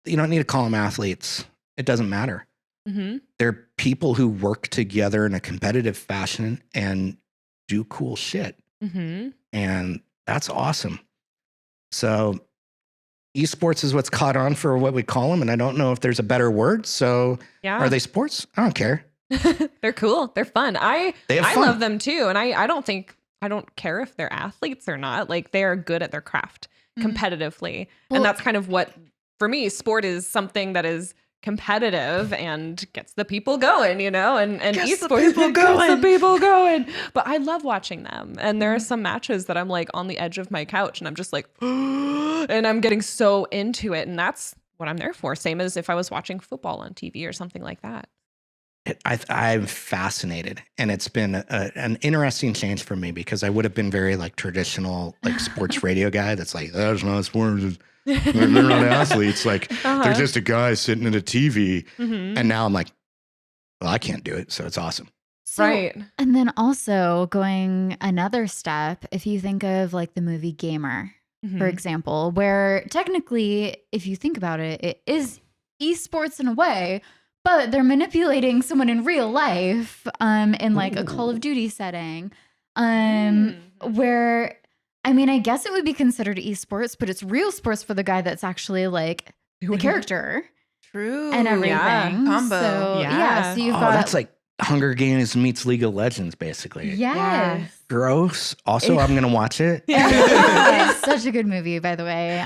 don't need to call them athletes. It doesn't matter. They're people who work together in a competitive fashion and do cool shit. And that's awesome. So esports is what's caught on for what we call them. And I don't know if there's a better word. So are they sports? I don't care. They're cool. They're fun. I fun. love them too. And I don't care if they're athletes or not. Like they are good at their craft competitively. And that's kind of what, for me, sport is something that is competitive and gets the people going, and Gets the esports people gets the going. people going. But I love watching them. And there are some matches that I'm like on the edge of my couch and I'm just like, and I'm getting so into it. And that's what I'm there for. Same as if I was watching football on TV or something like that. I'm fascinated, and it's been an interesting change for me because I would have been very like traditional like sports radio guy that's like, that's not sports, they're not athletes, like they're just a guy sitting at a TV. And now I'm like, well, I can't do it, so it's awesome. So, Right. And then also going another step, if you think of like the movie Gamer, for example, where technically, if you think about it, it is esports in a way, but they're manipulating someone in real life in like a Call of Duty setting where, I mean, I guess it would be considered esports, but it's real sports for the guy that's actually like the character True. and everything. Combo. So, so you've got That's like Hunger Games meets League of Legends, basically. yes. Gross. Also, I'm going to watch it. It's such a good movie, by the way.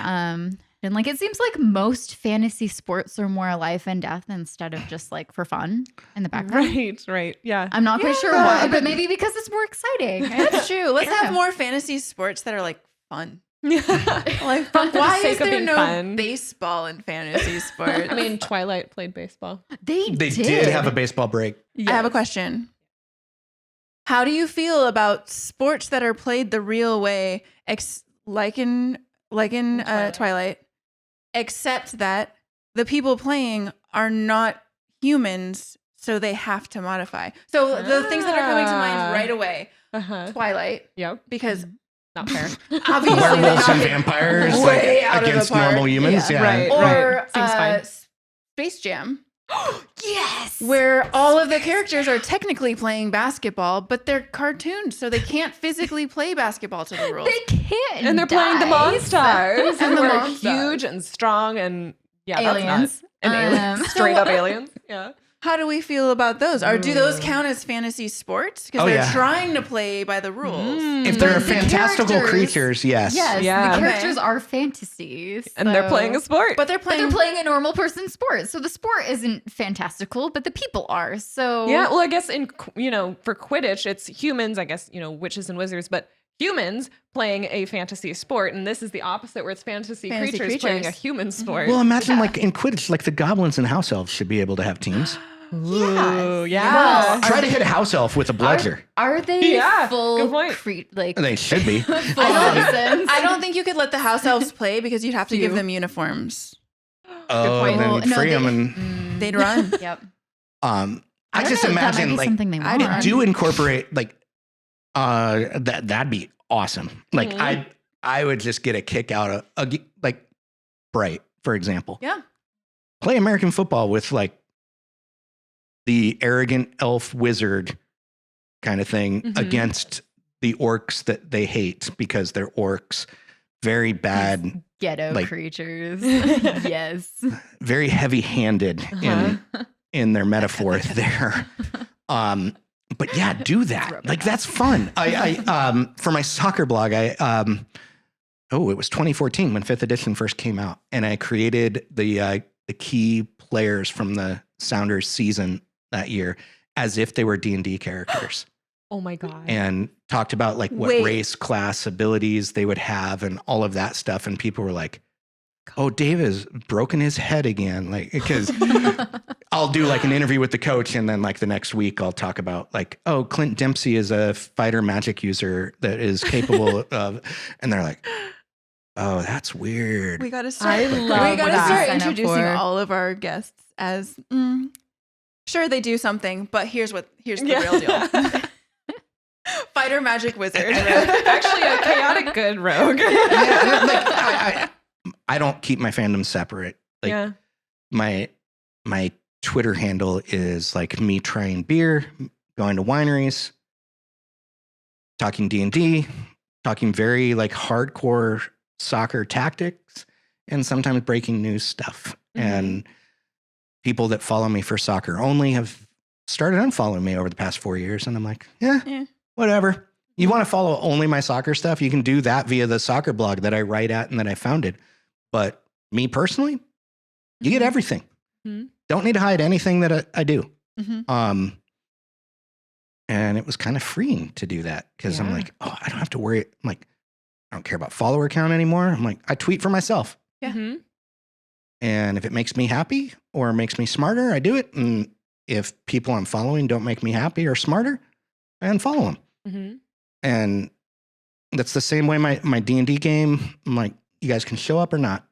And like it seems like most fantasy sports are more life and death instead of just like for fun in the background. Right. Yeah. I'm not quite sure why, but maybe because it's more exciting. That's true. Let's have more fantasy sports that are like fun. Yeah. Like, Fun for the why sake is of there being no fun. baseball in fantasy sports? I mean, Twilight played baseball. They did have a baseball break. I have a question. How do you feel about sports that are played the real way, like in Twilight, except that the people playing are not humans, so they have to modify? So the things that are coming to mind right away, Twilight, Yep. because Not fair. obviously they're Werewolves not and vampires way like, out of the against park. normal humans. Yeah. Right. or Seems fine. Space Jam. Yes. Where all of the characters are technically playing basketball, but they're cartoons, so they can't physically play basketball to the rules. They can't. And they're playing the dice. monsters. And the who are monsters. huge and strong and Aliens. That's nuts. And aliens. Straight up aliens. Yeah. How do we feel about those? Or do those count as fantasy sports? Because Oh, they're yeah. trying to play by the rules. If they're But the fantastical characters- creatures, yes. Yes, Yeah. the characters are fantasies. And they're so- playing a sport. But they're But playing. they're playing a normal person's sport. So the sport isn't fantastical, but the people are. So Yeah, well, I guess for Quidditch, it's humans, I guess, witches and wizards, but humans playing a fantasy sport, and this is the opposite, where it's fantasy creatures playing a human sport. Well, imagine like in Quidditch, like the goblins and house elves should be able to have teams. Ooh, yeah. Well, Try to hit a house elf with a bludger. Are they Yeah, full good point. like They should be. full citizens? I don't think you could let the house elves play because you'd have to give them uniforms. Oh, point. and then Well, no, free they- them and They'd run. Yep. I don't just know, that might imagine be like something they I want. do incorporate like that'd be awesome. Like I would just get a kick out of like Bright, for example. Yeah. Play American football with like the arrogant elf wizard kind of thing against the orcs that they hate because they're orcs. Very bad, Ghetto like- creatures. Yes. very heavy-handed in their metaphor there. But yeah, do that. Like that's fun. I for my soccer blog, it was 2014 when 5th edition first came out. And I created the key players from the Sounders season that year as if they were D&D characters. Oh my God. And talked about like what race, class, abilities they would have and all of that stuff. And people were like, oh, Dave has broken his head again. Like, because I'll do like an interview with the coach. And then like the next week I'll talk about like, oh, Clint Dempsey is a fighter magic user that is capable of, and they're like, oh, that's weird. We got to start. Introducing all of our guests as, sure, they do something, but here's the real deal. Fighter magic wizard. Actually, a chaotic good rogue. I don't keep my fandom separate. Like my Twitter handle is like me trying beer, going to wineries, talking D&D, talking very like hardcore soccer tactics, and sometimes breaking news stuff. And people that follow me for soccer only have started unfollowing me over the past 4 years. And I'm like, whatever. You want to follow only my soccer stuff? You can do that via the soccer blog that I write at and that I founded. But me personally, you get everything. Don't need to hide anything that I do. And it was kind of freeing to do that because I'm like, oh, I don't have to worry. I'm like, I don't care about follower count anymore. I'm like, I tweet for myself. And if it makes me happy or makes me smarter, I do it. And if people I'm following don't make me happy or smarter, I unfollow them. And that's the same way my D&D game. I'm like, you guys can show up or not.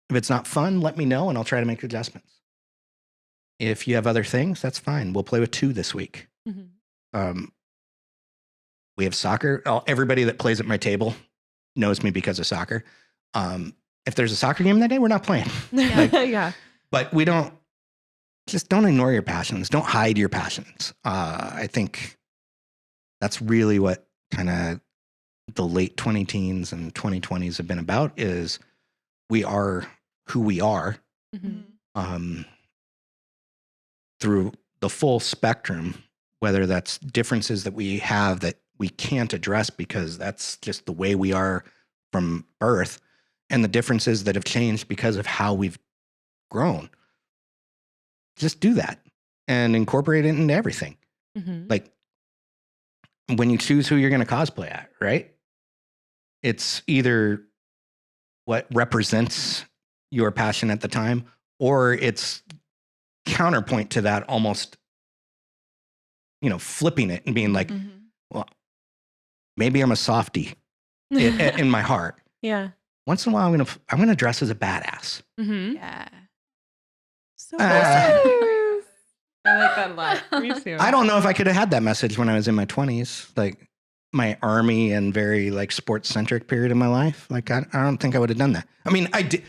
If it's not fun, let me know and I'll try to make adjustments. If you have other things, that's fine. We'll play with 2 this week. We have soccer. Everybody that plays at my table knows me because of soccer. If there's a soccer game that day, we're not playing. But we don't ignore your passions. Don't hide your passions. I think that's really what kind of the late 20-teens and 2020s have been about is we are who we are through the full spectrum, whether that's differences that we have that we can't address because that's just the way we are from birth, and the differences that have changed because of how we've grown. Just do that and incorporate it into everything. Like when you choose who you're going to cosplay at, right? It's either what represents your passion at the time, or it's counterpoint to that, almost, flipping it and being like, well, maybe I'm a softie in my heart. Once in a while, I'm gonna dress as a badass. So I like that a lot. Me too. I don't know if I could have had that message when I was in my 20s, like my army and very like sports centric period of my life. Like I don't think I would have done that. I mean, I did.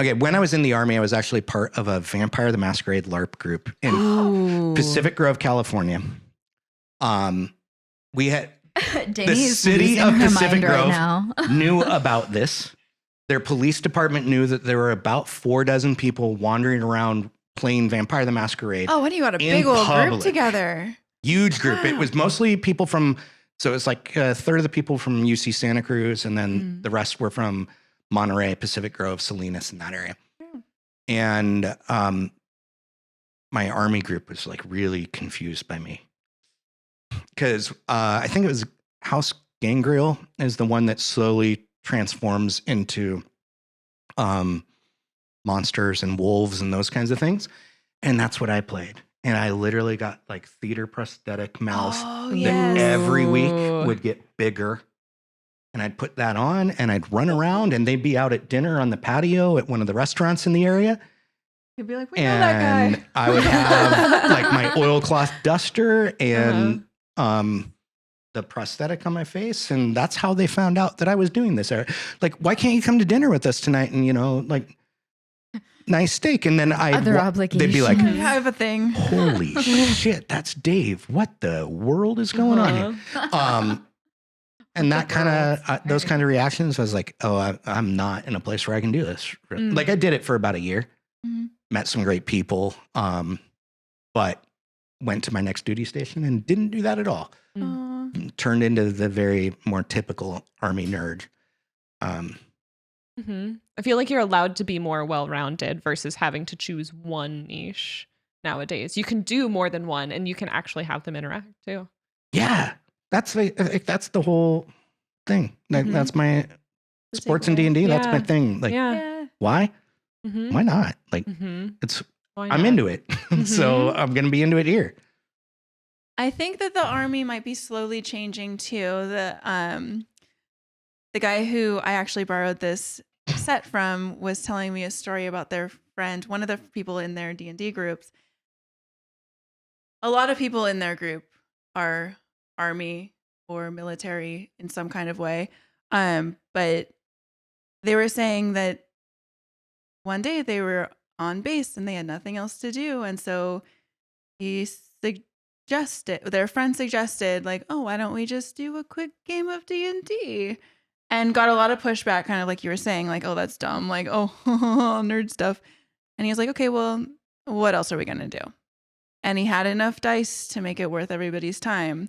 Okay, when I was in the army, I was actually part of a Vampire the Masquerade LARP group in Pacific Grove, California. We had the city of Pacific Grove knew about this. Their police department knew that there were about 4 dozen people wandering around playing Vampire the Masquerade. Oh, what, you got a big old group together? Huge group. It was mostly people from, so it was like a third of the people from UC Santa Cruz, and then the rest were from Monterey, Pacific Grove, Salinas, in that area. And my army group was like really confused by me. Because I think it was House Gangrel is the one that slowly transforms into monsters and wolves and those kinds of things. And that's what I played. And I literally got like theater prosthetic mouths that every week would get bigger. And I'd put that on and I'd run around and they'd be out at dinner on the patio at one of the restaurants in the area. You'd be like, we know that guy. I would have like my oilcloth duster and the prosthetic on my face. And that's how they found out that I was doing this. Like, why can't you come to dinner with us tonight? And, like, nice steak. And then they'd be like, I have a thing. Holy shit, that's Dave. What the world is going on here? And that kind of, those kind of reactions, I was like, oh, I'm not in a place where I can do this. Like I did it for about a year, met some great people, but went to my next duty station and didn't do that at all. Turned into the very more typical army nerd. I feel like you're allowed to be more well-rounded versus having to choose one niche nowadays. You can do more than one, and you can actually have them interact too. Yeah, that's the whole thing. That's my sports and D&D. That's my thing. Like, why? Why not? Like, I'm into it, so I'm gonna be into it here. I think that the army might be slowly changing too. The guy who I actually borrowed this set from was telling me a story about their friend, one of the people in their D&D groups. A lot of people in their group are army or military in some kind of way. But they were saying that one day they were on base and they had nothing else to do. And so their friend suggested, like, oh, why don't we just do a quick game of D&D? And got a lot of pushback, kind of like you were saying, like, oh, that's dumb. Like, oh, nerd stuff. And he was like, okay, well, what else are we going to do? And he had enough dice to make it worth everybody's time.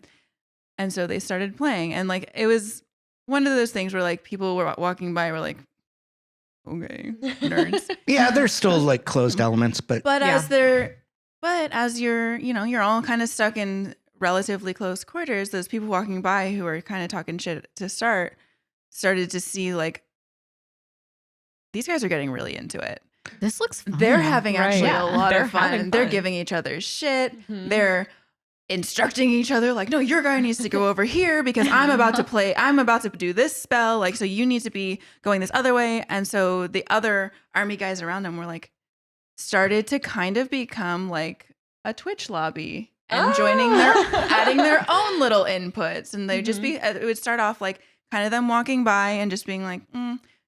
And so they started playing. And like, it was one of those things where like people were walking by were like, okay, nerds. Yeah, there's still like closed elements, but as you're, you're all kind of stuck in relatively close quarters, those people walking by who are kind of talking shit to started to see like, these guys are getting really into it. This looks fun. They're having actually a lot of fun. fun. They're giving each other shit. They're instructing each other like, no, your guy needs to go over here because I'm about to do this spell. Like, so you need to be going this other way. And so the other army guys around them were like, started to kind of become like a Twitch lobby and adding their own little inputs. And they just it would start off like kind of them walking by and just being like,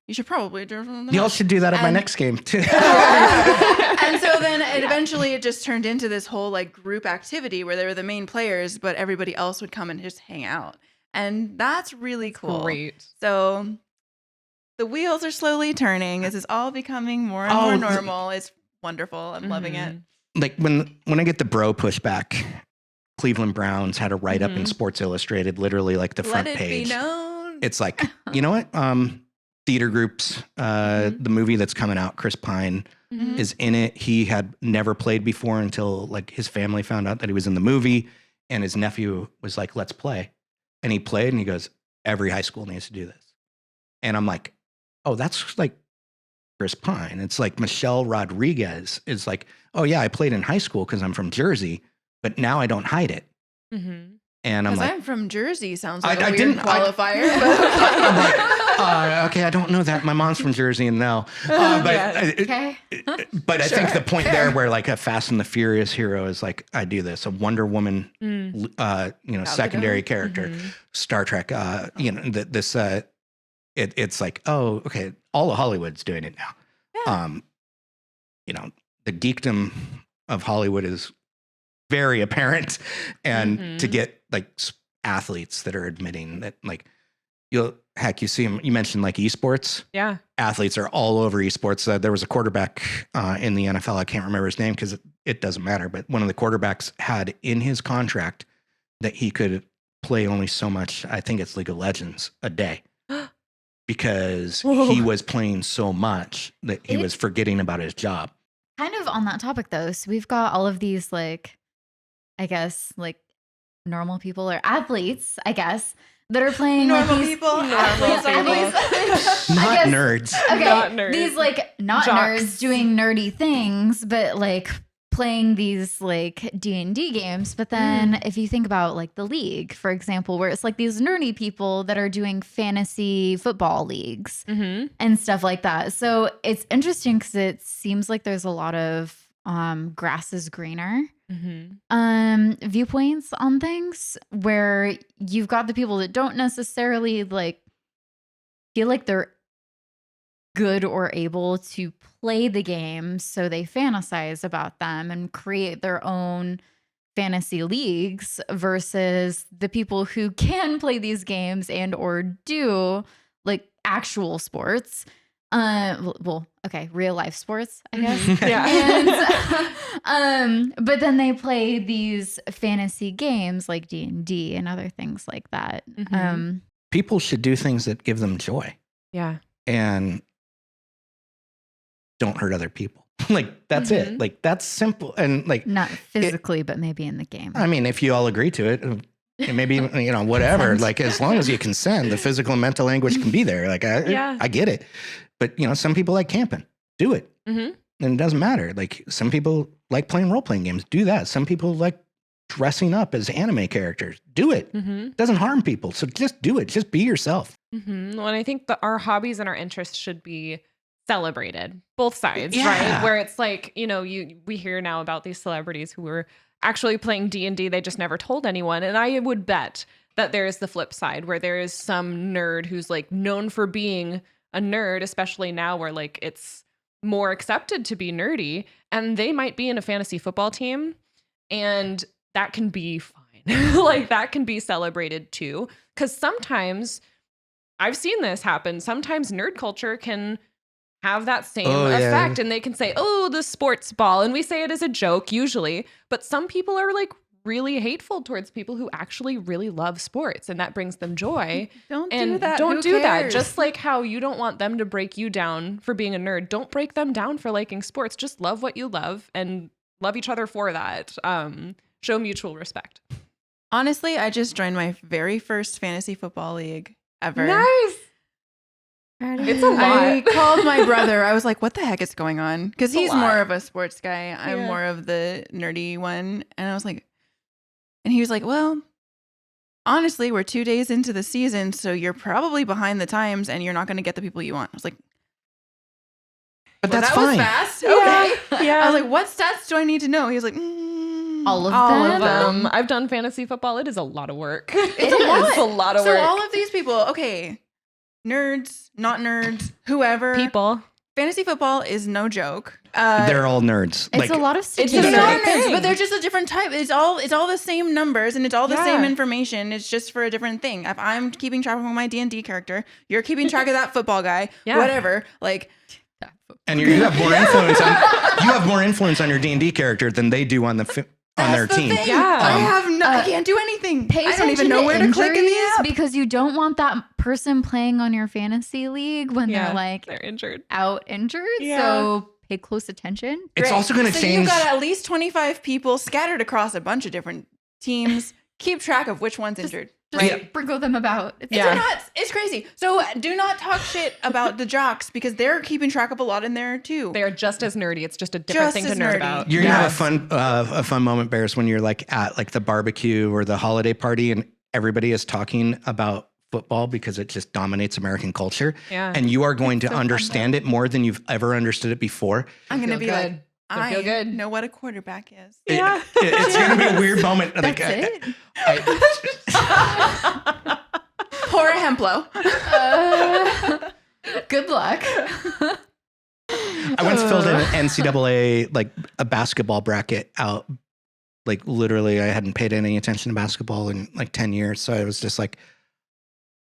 you should probably do something. Y'all should do that at my next game too. And so then eventually it just turned into this whole like group activity where they were the main players, but everybody else would come and just hang out. And that's really cool. Great. So the wheels are slowly turning. This is all becoming more and more normal. It's wonderful. I'm loving it. Like when I get the bro pushback, Cleveland Browns had a write-up in Sports Illustrated, literally like the front page. Let it be known. It's like, you know what? Theater groups, the movie that's coming out, Chris Pine is in it. He had never played before until like his family found out that he was in the movie, and his nephew was like, let's play. And he played and he goes, every high school needs to do this. And I'm like, oh, that's like Chris Pine. It's like Michelle Rodriguez is like, oh yeah, I played in high school because I'm from Jersey, but now I don't hide it. And I'm like, I'm from Jersey sounds like a weird qualifier. I'm like, okay, I don't know that. My mom's from Jersey, and no. But I think the point there where like a Fast and the Furious hero is like, I do this. A Wonder Woman, secondary character, Star Trek. It's like, oh, okay, all of Hollywood's doing it now. Yeah. The geekdom of Hollywood is very apparent, and to get like athletes that are admitting that, like, you see them. You mentioned like esports. Yeah, athletes are all over esports. There was a quarterback in the NFL. I can't remember his name because it doesn't matter. But one of the quarterbacks had in his contract that he could play only so much. I think it's League of Legends a day. Because he was playing so much that he was forgetting about his job. Kind of on that topic though, so we've got all of these like, I guess like normal people or athletes, I guess, that are playing normal like people, not nerds. Okay, not nerds. These like not Jocks. nerds doing nerdy things, but like playing these like D&D games. But then if you think about like the league, for example, where it's like these nerdy people that are doing fantasy football leagues and stuff like that. So it's interesting because it seems like there's a lot of grass is greener viewpoints on things, where you've got the people that don't necessarily like feel like they're good or able to play the game, so they fantasize about them and create their own fantasy leagues, versus the people who can play these games and or do like actual sports, real life sports, I guess. But then they play these fantasy games like D&D and other things like that. People should do things that give them joy. Yeah. and don't hurt other people. Like, that's it. Like, that's simple. And like, Not physically, but maybe in the game. I mean, if you all agree to it, and maybe, you know, whatever, Consent. like, as long as you consent, the physical and mental language can be there. Like, I get it. But, you know, some people like camping. Do it. And it doesn't matter. Like, some people like playing role-playing games. Do that. Some people like dressing up as anime characters. Do it. It doesn't harm people. So just do it. Just be yourself. Well, and I think that our hobbies and our interests should be celebrated, both sides, Yeah. right? Where it's like, you know, we hear now about these celebrities who were actually playing D&D. They just never told anyone. And I would bet that there is the flip side where there is some nerd who's like known for being a nerd, especially now where like it's more accepted to be nerdy, and they might be in a fantasy football team, and that can be fine. Like, that can be celebrated too. Because sometimes I've seen this happen. Sometimes nerd culture can have that same effect, and they can say, oh, the sports ball. And we say it as a joke usually, but some people are like really hateful towards people who actually really love sports, and that brings them joy. Don't And do that. don't Who do that. cares? Just like how you don't want them to break you down for being a nerd. Don't break them down for liking sports. Just love what you love and love each other for that. Show mutual respect. Honestly, I just joined my very first fantasy football league ever. Nice. It's a lot. I called my brother. I was like, what the heck is going on? Because a he's lot. more of a sports guy. I'm Yeah. more of the nerdy one. And I was like, and he was like, well, honestly, we're 2 days into the season, so you're probably behind the times and you're not going to get the people you want. I was like, But well, that's that was fine. fast. Yeah. Okay. Yeah. I was like, what stats do I need to know? He was like, All of all them? of them. I've done fantasy football. It is a lot of work. It's a lot. It's a lot of So work. all of these people, okay, nerds, not nerds, whoever. People. Fantasy football is no joke. They're all nerds. It's a lot of It's statistics. just They're not not nerds, thing. but they're just a different type. It's all the same numbers and it's all the Yeah. same information. It's just for a different thing. If I'm keeping track of my D&D character, you're keeping track of that football guy, Yeah. whatever. Like, And you have more influence on you have more influence on your D&D character than they do on the on their that's the team. thing. Yeah. I have no, I can't do anything. Pay I don't even attention know where to click in the injuries app. because you don't want that person playing on your fantasy league when Yeah. they're like They're injured. out injured. Yeah. So pay close attention. It's also going to So change. you've got at least 25 people scattered across a bunch of different teams. Keep track of which one's injured. Just Right? sprinkle them about. It's Yeah. It's nuts. It's crazy. So do not talk shit about the jocks because they're keeping track of a lot in there too. They are just as nerdy. It's just a different Just thing to as nerd nerdy. about. You're gonna Yes. have a fun moment, Bears, when you're like at like the barbecue or the holiday party, and everybody is talking about football because it just dominates American culture, Yeah. and you are going to so fun, understand it more than you've ever understood it before. I'm going to Feel be good. like, Feel I good. know what a quarterback is. Yeah. It's gonna be a weird moment. That's like, it. Pour a Hemplo. Good luck. I once filled in an NCAA like a basketball bracket out. Like literally, I hadn't paid any attention to basketball in like 10 years, so I was just like,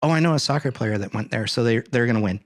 "Oh, I know a soccer player that went there, so they're gonna win."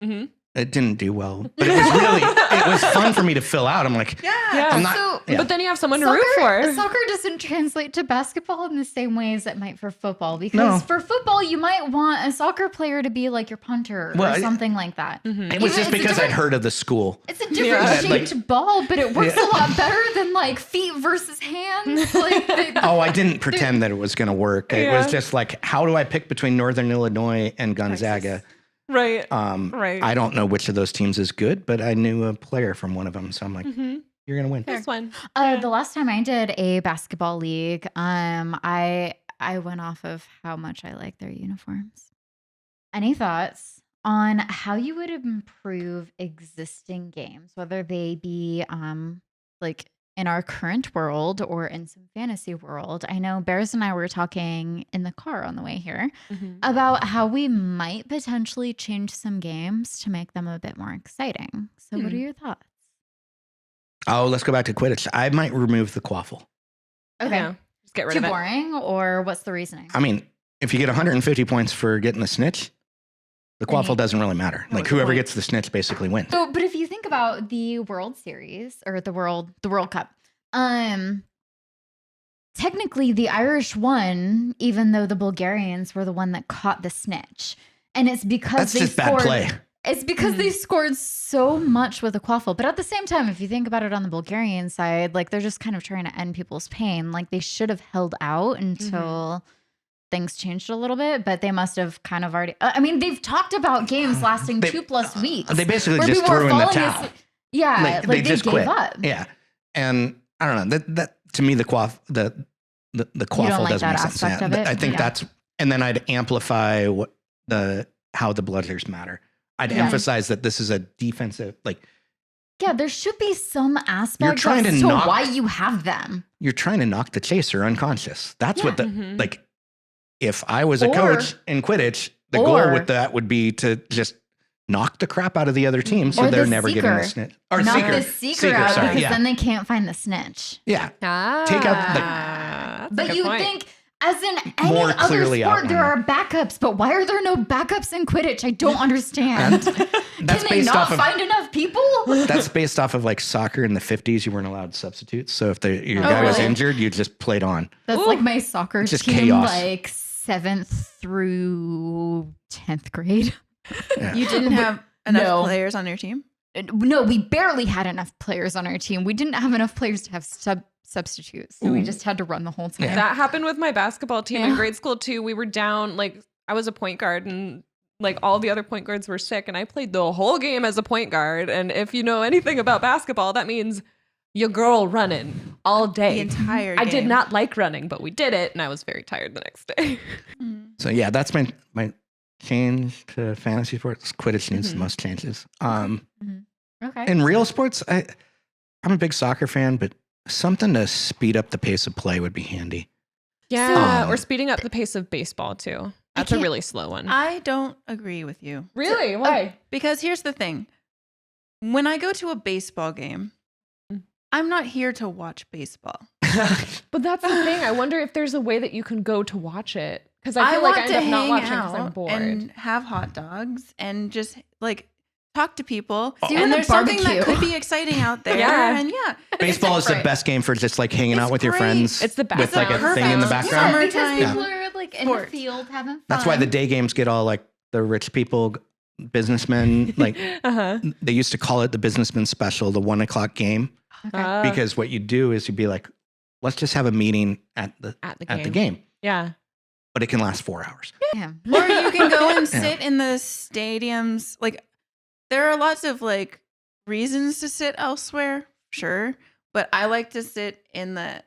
Mhm. It didn't do well, but it was fun for me to fill out. I'm like, Yeah. I'm not. So- yeah. But then you have someone to root for. Soccer doesn't translate to basketball in the same way as it might for football. Because No. for football, you might want a soccer player to be like your punter Well, or something like that. It was Even- just it's a because I'd different- heard of the school. It's a different Yeah. shaped ball, but it works Yeah. a lot better than like feet versus hands. Like Oh, I didn't pretend that it was going to work. It Yeah. was just like, how do I pick between Northern Illinois and Gonzaga? Right. Right. I don't know which of those teams is good, but I knew a player from one of them, so I'm like, you're going to win. This one. the last time I did a basketball league, I went off of how much I like their uniforms. Any thoughts on how you would improve existing games, whether they be like in our current world or in some fantasy world? I know Bears and I were talking in the car on the way here about how we might potentially change some games to make them a bit more exciting. So what are your thoughts? Oh, let's go back to Quidditch. I might remove the quaffle. Okay. Yeah. Just get rid Too of it. boring, or what's the reasoning? I mean, if you get 150 points for getting the snitch, the quaffle Right. doesn't really matter. Like what's the whoever point? gets the snitch basically wins. So, but if you think about the World Series or the World Cup, technically the Irish won, even though the Bulgarians were the one that caught the snitch. And it's because That's they just scored. bad play. It's because they scored so much with the quaffle. But at the same time, if you think about it on the Bulgarian side, like they're just kind of trying to end people's pain. Like they should have held out until things changed a little bit, but they must have kind of already. I mean, they've talked about games lasting 2+ weeks. They basically where just people were threw in the falling towel. like they just gave quit. up. Yeah, and I don't know that to me the quaffle like doesn't that make sense. aspect of it? I think that's, and then I'd amplify how the bludgers matter. I'd emphasize that this is a defensive, like. Yeah, there should be some aspect trying as to to knock- why you have them. You're trying to knock the chaser unconscious. That's what like. If I was a Or- coach in Quidditch, the goal with that would be to just knock the crap out of the other team, so Or they're the never getting the seeker. snitch. Or Knock seeker. the seeker out sorry, because yeah. then they can't find the snitch. Yeah. Take out But you think, as in any More other clearly sport, there are outlined. backups. But why are there no backups in Quidditch? I don't understand. That's Can they based not off of find enough people? that's based off of like soccer in the 50s. You weren't allowed substitutes, so if your guy was really? injured, you just played on. That's like my soccer Just team, chaos. like 7th through 10th grade. Yeah. You didn't have enough No. players on your team? No, we barely had enough players on our team. We didn't have enough players to have substitutes. So we just had to run the whole time. That happened with my basketball team in Yeah. grade school too. We were down, like I was a point guard and like all the other point guards were sick and I played the whole game as a point guard. And if you know anything about basketball, that means your girl running all day. The entire I game. did not like running, but we did it and I was very tired the next day. So yeah, that's my change to fantasy sports. Quidditch needs the most changes. Okay. In real sports, I'm a big soccer fan, but something to speed up the pace of play would be handy. Yeah. Or speeding up the pace of baseball too. That's a can't- really slow one. I don't agree with you. Really? Why? Because here's the thing. When I go to a baseball game, I'm not here to watch baseball. But that's the thing. I wonder if there's a way that you can go to watch it. Because I feel want like I to end up not hang watching because I'm out bored. and have hot dogs and just like talk to people. Do And a there's something barbecue. that could be exciting out there. Yeah. And yeah. Baseball is the different. best game for just like hanging out It's with your great. friends. It's the best. with like a Sounds thing in the perfect. background. Summer- because Summertime people are like in sports. the field having fun. That's why the day games get all like the rich people, businessmen. Like Uh-huh. they used to call it the businessman special, the 1 o'clock game, because what you do is you'd be like, let's just have a meeting at the game, Yeah. but it can last 4 hours. Yeah. Or you can go and Yeah. sit in the stadiums. Like there are lots of like reasons to sit elsewhere, sure. But I like to sit in the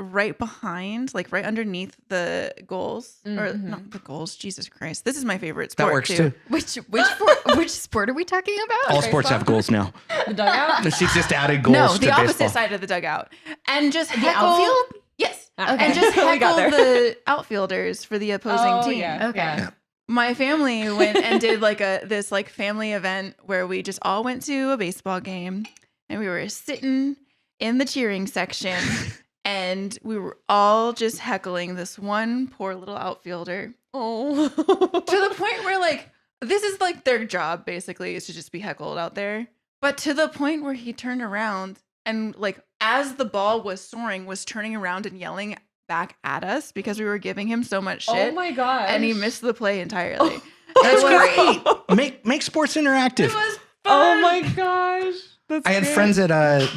right behind, like right underneath the goals. Or not the goals. Jesus Christ. This is my favorite sport. That works too. Which sport are we talking about? All sports have goals now. The dugout? She's just added goals No, to the opposite baseball. side of the dugout. And just The heckle, outfield? Yes. Okay. And just We got heckle there. the outfielders for the opposing team. Yeah. Okay. Yeah. My family went and did like this like family event where we just all went to a baseball game and we were sitting in the cheering section and we were all just heckling this one poor little outfielder Oh. to the point where like this is like their job basically is to just be heckled out there. But to the point where he turned around and like as the ball was soaring was turning around and yelling back at us because we were giving him so much shit. Oh my god. And he missed the play entirely. That's It was- great. Make sports interactive. It was Oh fun. my gosh. That's I had great. friends at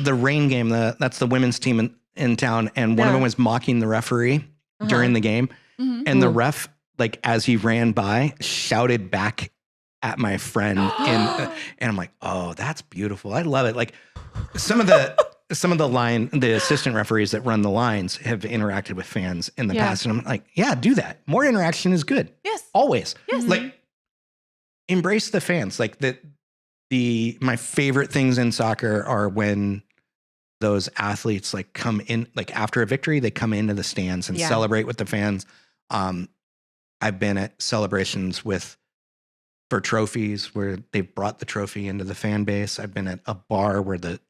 the Rain game. That's the women's team in town, and one of Yeah. them was mocking the referee during the game, Mhm. and the ref, like as he ran by, shouted back at my friend, and I'm like, oh, that's beautiful. I love it. Like some of the assistant referees that run the lines have interacted with fans in the Yeah. past, and I'm like, yeah, do that. More interaction is good. Yes. Always. Yes. Like embrace the fans. Like my favorite things in soccer are when those athletes like come in, like after a victory, they come into the stands and Yeah. celebrate with the fans. I've been at celebrations for trophies where they've brought the trophy into the fan base. I've been at a bar where the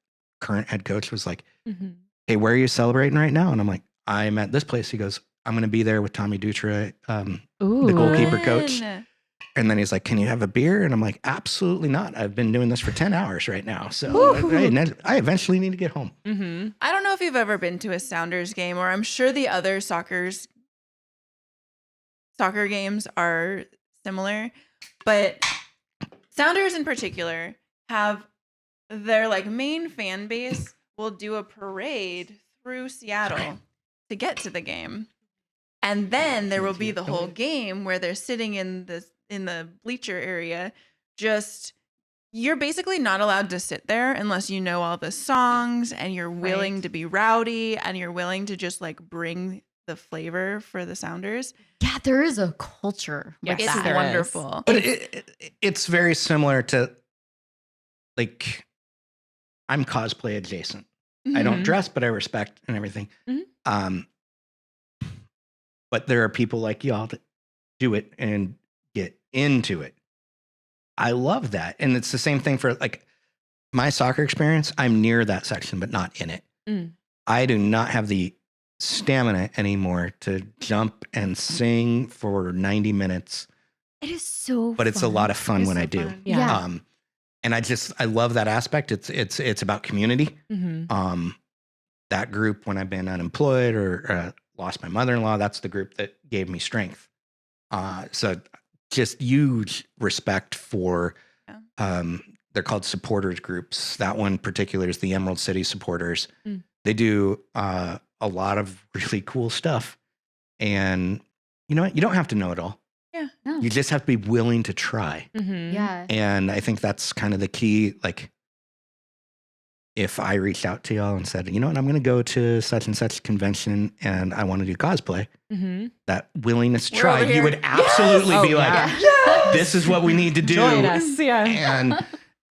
current head coach was like, Mhm. hey, where are you celebrating right now? And I'm like, I'm at this place. He goes, I'm going to be there with Tommy Dutra, Ooh. the goalkeeper coach. Fun. And then he's like, can you have a beer? And I'm like, absolutely not. I've been doing this for 10 hours right now. So I eventually need to get home. Mm-hmm. I don't know if you've ever been to a Sounders game, or I'm sure the other soccer games are similar, but Sounders in particular have their like main fan base will do a parade through Seattle to get to the game. And then there will be the whole game where they're sitting in the bleacher area. Just you're basically not allowed to sit there unless you know all the songs and you're willing to be rowdy and you're willing to just like bring the flavor for the Sounders. Yeah, there is a culture. Yes, It's there wonderful. But it's very similar to, like, I'm cosplay adjacent. I don't dress, but I respect and everything. But there are people like y'all that do it and get into it. I love that. And it's the same thing for like my soccer experience. I'm near that section, but not in it. I do not have the stamina anymore to jump and sing for 90 minutes. It is so But it's a lot of fun when I do. Yeah. And I love that aspect. It's about community. That group, when I've been unemployed or lost my mother-in-law, that's the group that gave me strength. So just huge respect for, they're called supporters groups. That one particular is the Emerald City Supporters. They do a lot of really cool stuff. And you know what? You don't have to know it all. Yeah. No. You just have to be willing to try. Yeah. And I think that's kind of the key. Like, if I reached out to y'all and said, you know what, I'm going to go to such and such convention and I want to do cosplay, that willingness to try, you would absolutely be like, this is what we need to do. Join us. Yeah. And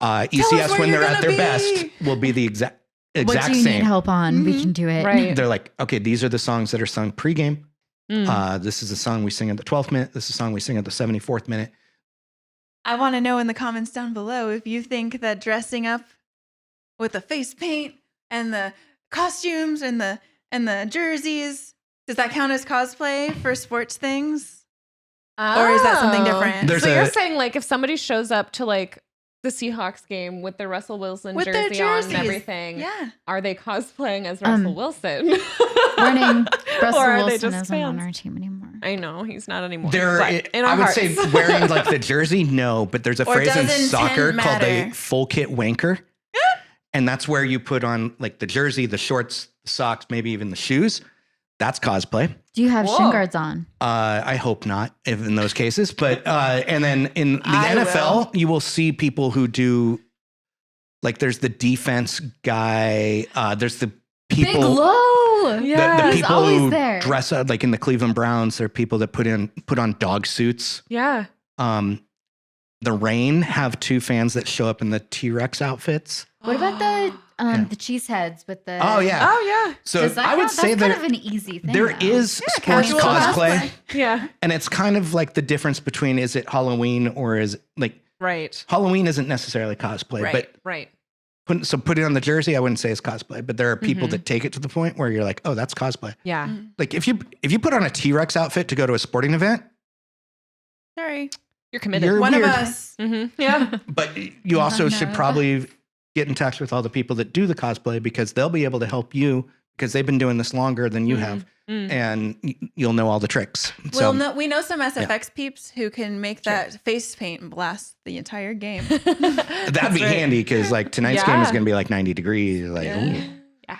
ECS, when they're at their best, will be the exact What do you same. need help on? We can do it. Right. They're like, okay, these are the songs that are sung pregame. This is a song we sing at the 12th minute. This is a song we sing at the 74th minute. I want to know in the comments down below if you think that dressing up with the face paint and the costumes and the jerseys, does that count as cosplay for sports things? Or is that something different? There's So a- you're saying like if somebody shows up to like the Seahawks game with the Russell Wilson With their jersey on and jerseys. everything, Yeah. are they cosplaying as Russell Wilson? Warning, Russell Or are they Wilson just isn't on fans? our team anymore. I know he's not anymore. There, but in our I would hearts. say wearing like the jersey, no, but there's a Or phrase in does soccer intent called a matter? full kit wanker. And that's where you put on like the jersey, the shorts, the socks, maybe even the shoes. That's cosplay. Do you have Whoa. shin guards on? I hope not if in those cases. But and then in the I NFL, you will see people who do like there's the defense guy. There's the people. Big Low. The He's people always who there. dress up like in the Cleveland Browns. There are people that put on dog suits. Yeah. The Rain have two fans that show up in the T-Rex outfits. What about the cheese heads with the? Oh yeah. Oh yeah. So Does that I would count? say That's there kind of an easy thing. there though. is sports casual cosplay, Yeah. and it's kind of like the difference between is it Halloween or is it like Right. Halloween isn't necessarily cosplay, Right. Right. but put it on the jersey. I wouldn't say it's cosplay, but there are people that take it to the point where you're like, oh, that's cosplay. Yeah. Like if you put on a T-Rex outfit to go to a sporting event, Sorry. You're committed. You're One weird. of us. Yeah. but you also should no. probably get in touch with all the people that do the cosplay because they'll be able to help you because they've been doing this longer than you have, and you'll know all the tricks. So We know some SFX peeps who can make that face paint and blast the entire game. that'd be handy because like tonight's game is Yeah. going to be like 90 degrees. Like, ooh. Yeah.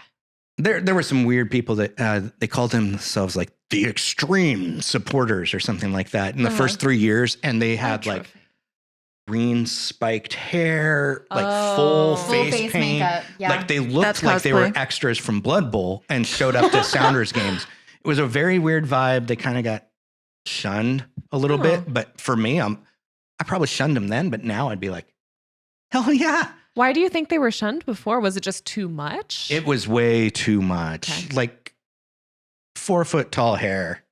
There were some weird people that they called themselves like the extreme supporters or something like that in the first 3 years, and they had like green spiked hair, like full face paint. makeup. Yeah. Like they looked That's like they were cosplay. extras from Blood Bowl and showed up to Sounders games. It was a very weird vibe. They kind of got shunned a little bit, but for me, I probably shunned them then, but now I'd be like, hell yeah. Why do you think they were shunned before? Was it just too much? It was way too much. Okay. Like 4 foot tall hair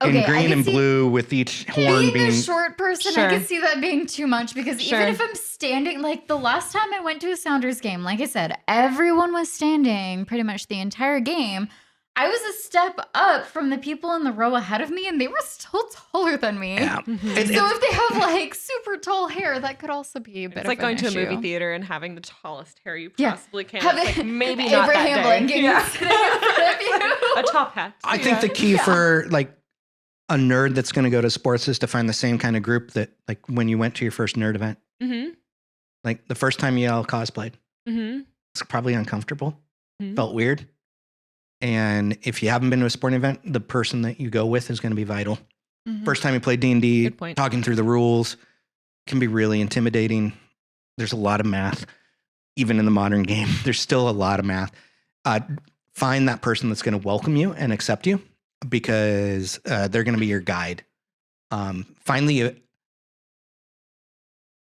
Okay, in I green can and see- blue with each horn Being being. a short person, Sure. I can see that being too much because Sure. even if I'm standing, like the last time I went to a Sounders game, like I said, everyone was standing pretty much the entire game. I was a step up from the people in the row ahead of me, and they were still taller than me. Yeah. So if they have like super tall hair, that could also be a bit It's of like an going to a issue. movie theater and having the tallest hair you Yeah. possibly can. Have It's like maybe Abraham not that day. Lincoln Yeah. sitting in front of you. A top hat. I think the key for like a nerd that's going to go to sports is to find the same kind of group that, like, when you went to your first nerd event, like the first time you all cosplayed, it's probably uncomfortable, felt weird. And if you haven't been to a sporting event, the person that you go with is going to be vital. First time you play D&D, talking through the rules can be really intimidating. There's a lot of math. Even in the modern game, there's still a lot of math. Find that person that's going to welcome you and accept you, because they're going to be your guide.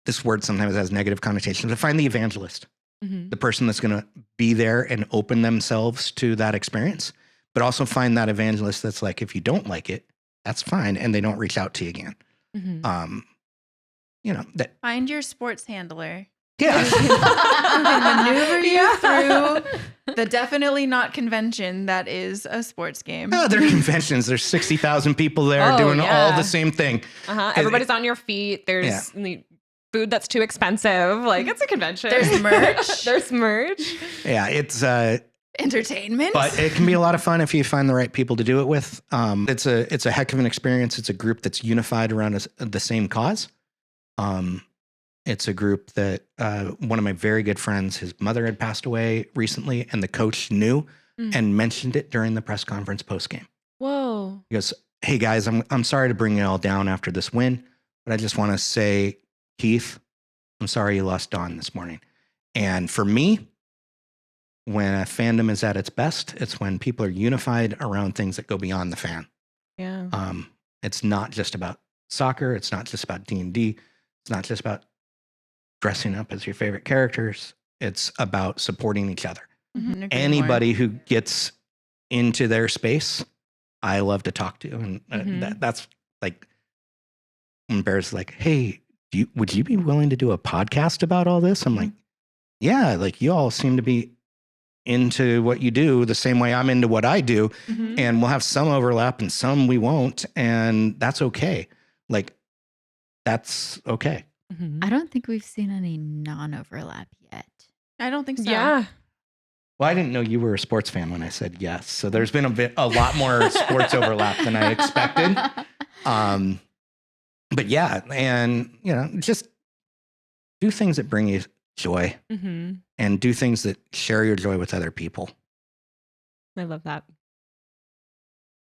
This word sometimes has negative connotations, but find the evangelist, the person that's going to be there and open themselves to that experience. But also find that evangelist that's like, if you don't like it, that's fine, and they don't reach out to you again. Find your sports handler. Yeah. Maneuver you through the definitely not convention that is a sports game. No, there are conventions. There's 60,000 people there doing all the same thing. Everybody's on your feet. There's food that's too expensive. Like, it's a convention. There's merch. Yeah, it's entertainment. But it can be a lot of fun if you find the right people to do it with. It's a heck of an experience. It's a group that's unified around the same cause. It's a group that one of my very good friends, his mother had passed away recently, and the coach knew and mentioned it during the press conference post game. Whoa! He goes, "Hey guys, I'm sorry to bring you all down after this win, but I just want to say, Keith, I'm sorry you lost Dawn this morning." And for me, when a fandom is at its best, it's when people are unified around things that go beyond the fan. Yeah. It's not just about soccer. It's not just about D&D. It's not just about dressing up as your favorite characters. It's about supporting each other. Anybody who gets into their space, I love to talk to. And that's like, when Bear's like, hey, would you be willing to do a podcast about all this? I'm like, yeah, like you all seem to be into what you do the same way I'm into what I do. And we'll have some overlap and some we won't. And that's okay. Like, that's okay. I don't think we've seen any non-overlap yet. I don't think so. Yeah. Well, I didn't know you were a sports fan when I said yes. So there's been a lot more sports overlap than I expected. But yeah, and just do things that bring you joy and do things that share your joy with other people. I love that.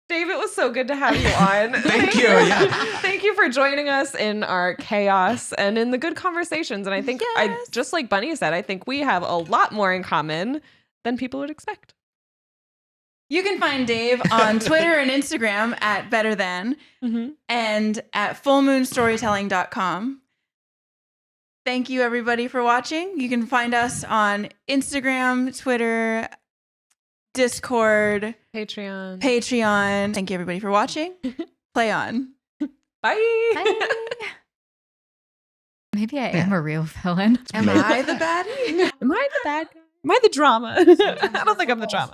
Dave, it was so good to have you on. Thank you. Yeah. Thank you for joining us in our chaos and in the good conversations. And I think just like Bunny said, I think we have a lot more in common than people would expect. You can find Dave on Twitter and Instagram at betterthan and at fullmoonstorytelling.com. Thank you, everybody, for watching. You can find us on Instagram, Twitter, Discord, Patreon. Thank you, everybody, for watching. Play on. Bye. Maybe I am a real villain. Am I the baddie? Am I the bad guy? Am I the drama? I don't think I'm the drama.